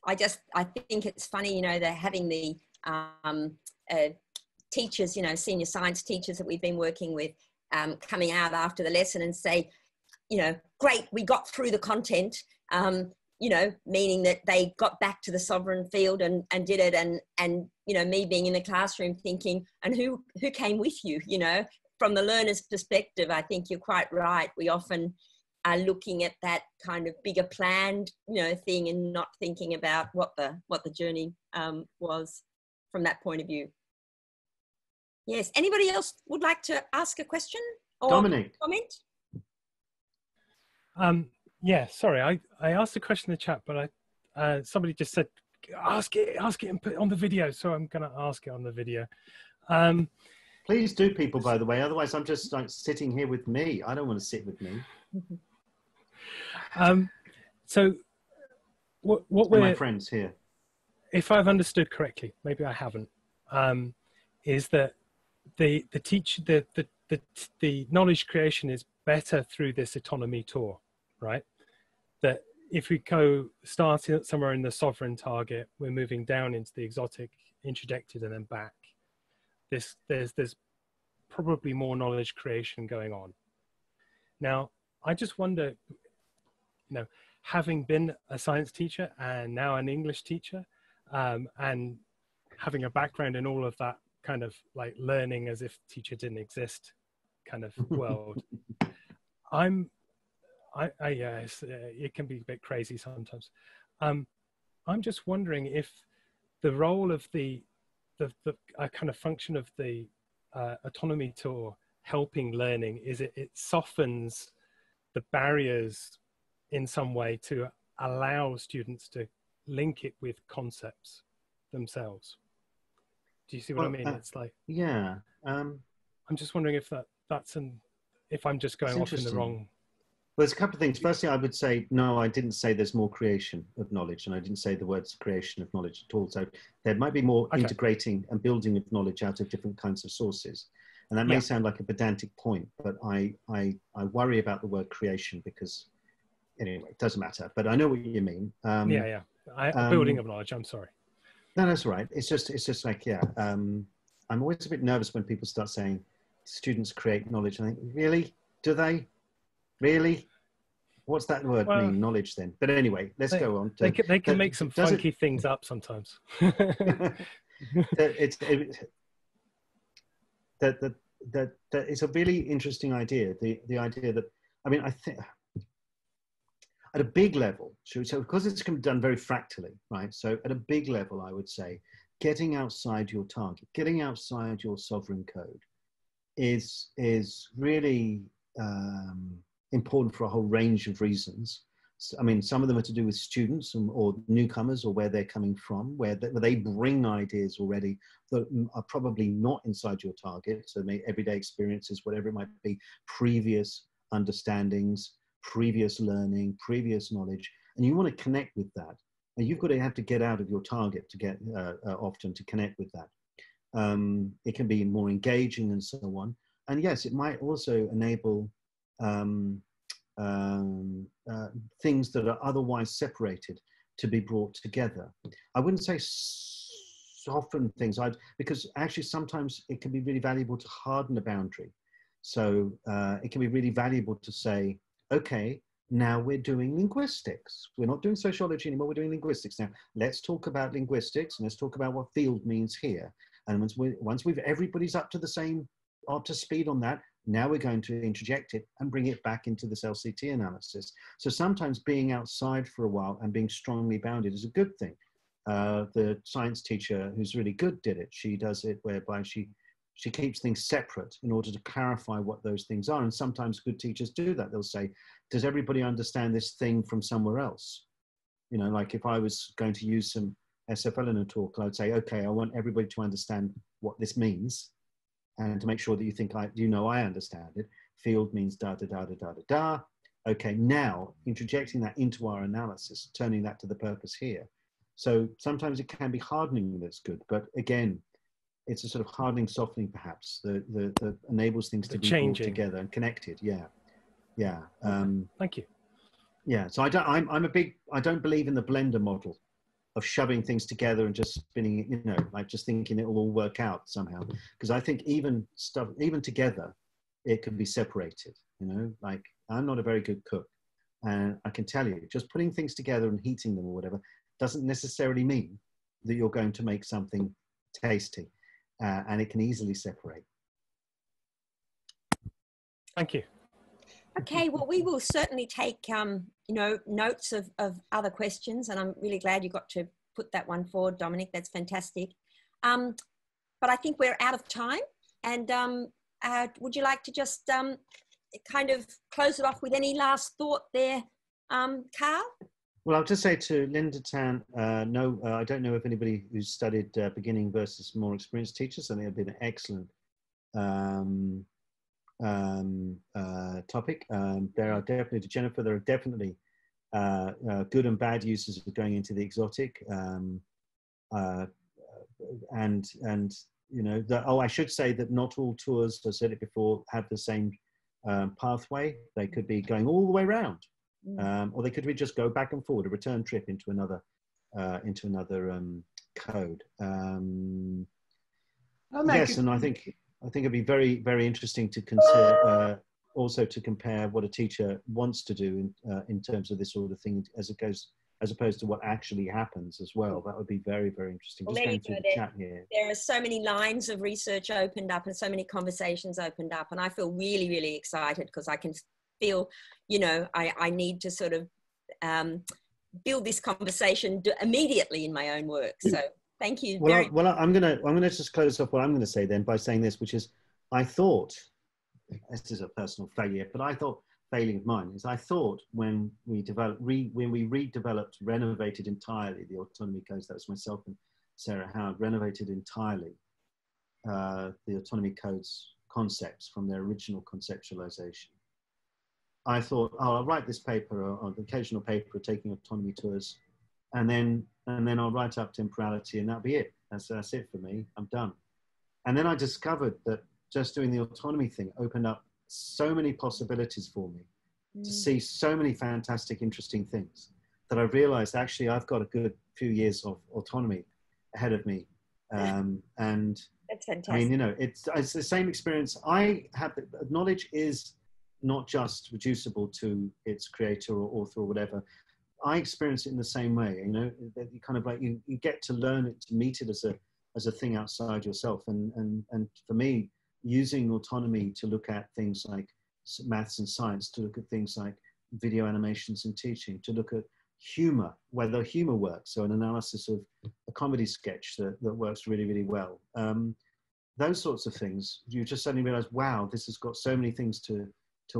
I think it's funny, you know, they're having the teachers, you know, senior science teachers that we've been working with coming out after the lesson and say, you know, great, we got through the content, you know, meaning that they got back to the sovereign field and did it. And, you know, me being in the classroom thinking, and who came with you, you know, from the learner's perspective, I think you're quite right. We often are looking at that kind of bigger planned, you know, thing and not thinking about what the journey was from that point of view. Yes. Anybody else would like to ask a question or Dominic. comment? Yeah, sorry, I asked a question in the chat, but somebody just said, ask it and put it on the video. So I'm going to ask it on the video. Please do, people, by the way. Otherwise, I'm just like sitting here with me. I don't want to sit with me. So what we're my friends here. If I've understood correctly, maybe I haven't, is that the knowledge creation is better through this autonomy tour, right? That if we start somewhere in the sovereign target, we're moving down into the exotic, introjected, and then back. There's probably more knowledge creation going on. Now, I just wonder, you know, having been a science teacher and now an English teacher, and having a background in all of that kind of like learning as if teacher didn't exist kind of world, it can be a bit crazy sometimes. I'm just wondering if the role of the kind of function of the autonomy tour helping learning is it softens the barriers in some way to allow students to link it with concepts themselves. Do you see what I mean? It's like, yeah. I'm just wondering if if I'm just going off in the wrong. Well, there's a couple of things. Firstly, I would say, no, I didn't say there's more creation of knowledge, and I didn't say the words creation of knowledge at all. So there might be more integrating and building of knowledge out of different kinds of sources. And that may sound like a pedantic point, but I worry about the word creation because, anyway, it doesn't matter. But I know what you mean. Building of knowledge, I'm sorry. No, that's right. It's just like, I'm always a bit nervous when people start saying students create knowledge. I think, really? Do they? Really? What's that word mean, knowledge then? But anyway, let's go on. They can make some funky things up sometimes. It's a really interesting idea. The idea that, I mean, I think at a big level, so because it's done very fractally, right? So at a big level, I would say, getting outside your target, getting outside your sovereign code is really important for a whole range of reasons. So, I mean, some of them are to do with students or newcomers or where they're coming from, where they bring ideas already that are probably not inside your target. So everyday experiences, whatever it might be, previous understandings, previous learning, previous knowledge, and you want to connect with that And you've got to have to get out of your target to get often to connect with that. It can be more engaging and so on. And yes, it might also enable things that are otherwise separated to be brought together. I wouldn't say soften things, because actually sometimes it can be really valuable to harden a boundary. So it can be really valuable to say, okay, now we're doing linguistics. We're not doing sociology anymore, we're doing linguistics now. Let's talk about linguistics and let's talk about what field means here. And once everybody's up to speed on that, now we're going to interject it and bring it back into this LCT analysis. So sometimes being outside for a while and being strongly bounded is a good thing. The science teacher who's really good did it. She does it whereby she keeps things separate in order to clarify what those things are. And sometimes good teachers do that. They'll say, does everybody understand this thing from somewhere else? You know, like if I was going to use some SFL in a talk, I'd say, okay, I want everybody to understand what this means and to make sure that you think I understand it. Field means da, da, da, da, da, da, da. Okay, now interjecting that into our analysis, turning that to the purpose here. So sometimes it can be hardening that's good, but again, it's a sort of hardening, softening perhaps that enables things to be brought together and connected. Yeah, yeah. Thank you. Yeah, so I don't believe in the blender model of shoving things together and just spinning it, you know, like just thinking it will all work out somehow. Because I think even together, it can be separated, you know, like I'm not a very good cook. And I can tell you, just putting things together and heating them or whatever doesn't necessarily mean that you're going to make something tasty. And it can easily separate. Thank you. Okay, well, we will certainly take, you know, notes of other questions, and I'm really glad you got to put that one forward, Dominic. That's fantastic. But I think we're out of time, and would you like to just kind of close it off with any last thought there, Karl? Well, I'll just say to Linda Tan, no, I don't know if anybody who's studied beginning versus more experienced teachers. I think it'd be an excellent topic. There are definitely, to Jennifer, there are definitely good and bad uses of going into the exotic. And you know, I should say that not all tours, I said it before, have the same pathway. They could be going all the way around. Or they could be just go back and forward, a return trip into another code. Yes, and I think it'd be very, very interesting to consider also to compare what a teacher wants to do in terms of this sort of thing as opposed to what actually happens as well. That would be very, very interesting. Well, just going through the chat here. There are so many lines of research opened up and so many conversations opened up, and I feel really, really excited because I can feel, you know, I need to sort of build this conversation immediately in my own work. So thank you. Well, I'm gonna just close off what I'm gonna say then by saying this, which is, I thought, this is a personal failure, but I thought, failing of mine, is I thought when we redeveloped, renovated entirely the autonomy codes, that was myself and Sarah Howard, renovated entirely the autonomy codes concepts from their original conceptualization. I thought, oh, I'll write this paper or the occasional paper taking autonomy tours, and then I'll write up temporality, and that'll be it. That's it for me. I'm done. And then I discovered that just doing the autonomy thing opened up so many possibilities for me to see so many fantastic, interesting things that I realized actually I've got a good few years of autonomy ahead of me. And that's fantastic. I mean, you know, it's the same experience. I have knowledge is not just reducible to its creator or author or whatever. I experience it in the same way, you know, that you kind of like, you get to learn it, to meet it as a thing outside yourself. And for me, using autonomy to look at things like maths and science, to look at things like video animations and teaching, to look at humor, whether humor works, so an analysis of a comedy sketch that works really, really well. Those sorts of things, you just suddenly realize, wow, this has got so many things to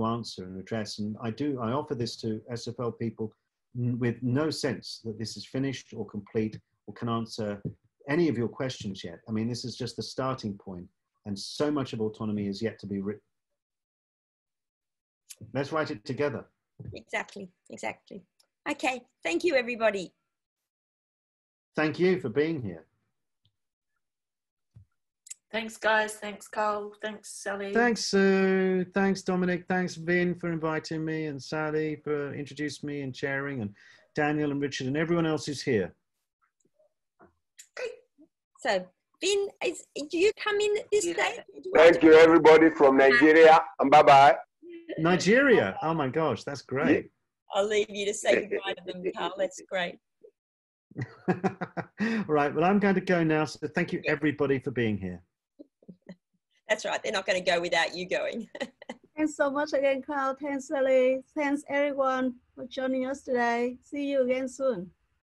answer and address. And I offer this to SFL people with no sense that this is finished or complete or can answer any of your questions yet. I mean, this is just the starting point, and so much of autonomy is yet to be written. Let's write it together. Exactly. Okay. Thank you, everybody. thank you for being here. Thanks, guys. Thanks, Karl. Thanks, Sally. Thanks, Sue. Thanks, Dominic. Thanks, Vin, for inviting me, and Sally for introducing me and sharing, and Daniel and Richard and everyone else who's here. Great. So, Vin, do you come in this Yeah. day? Thank you, everybody from Nigeria, and bye-bye. Nigeria. Oh my gosh, that's great. I'll leave you to say goodbye to them, Karl. That's great. Right, well, I'm going to go now. So thank you, everybody, for being here. That's right. They're not going to go without you going. Thanks so much again, Karl. Thanks, Sally. Thanks, everyone, for joining us today. See you again soon.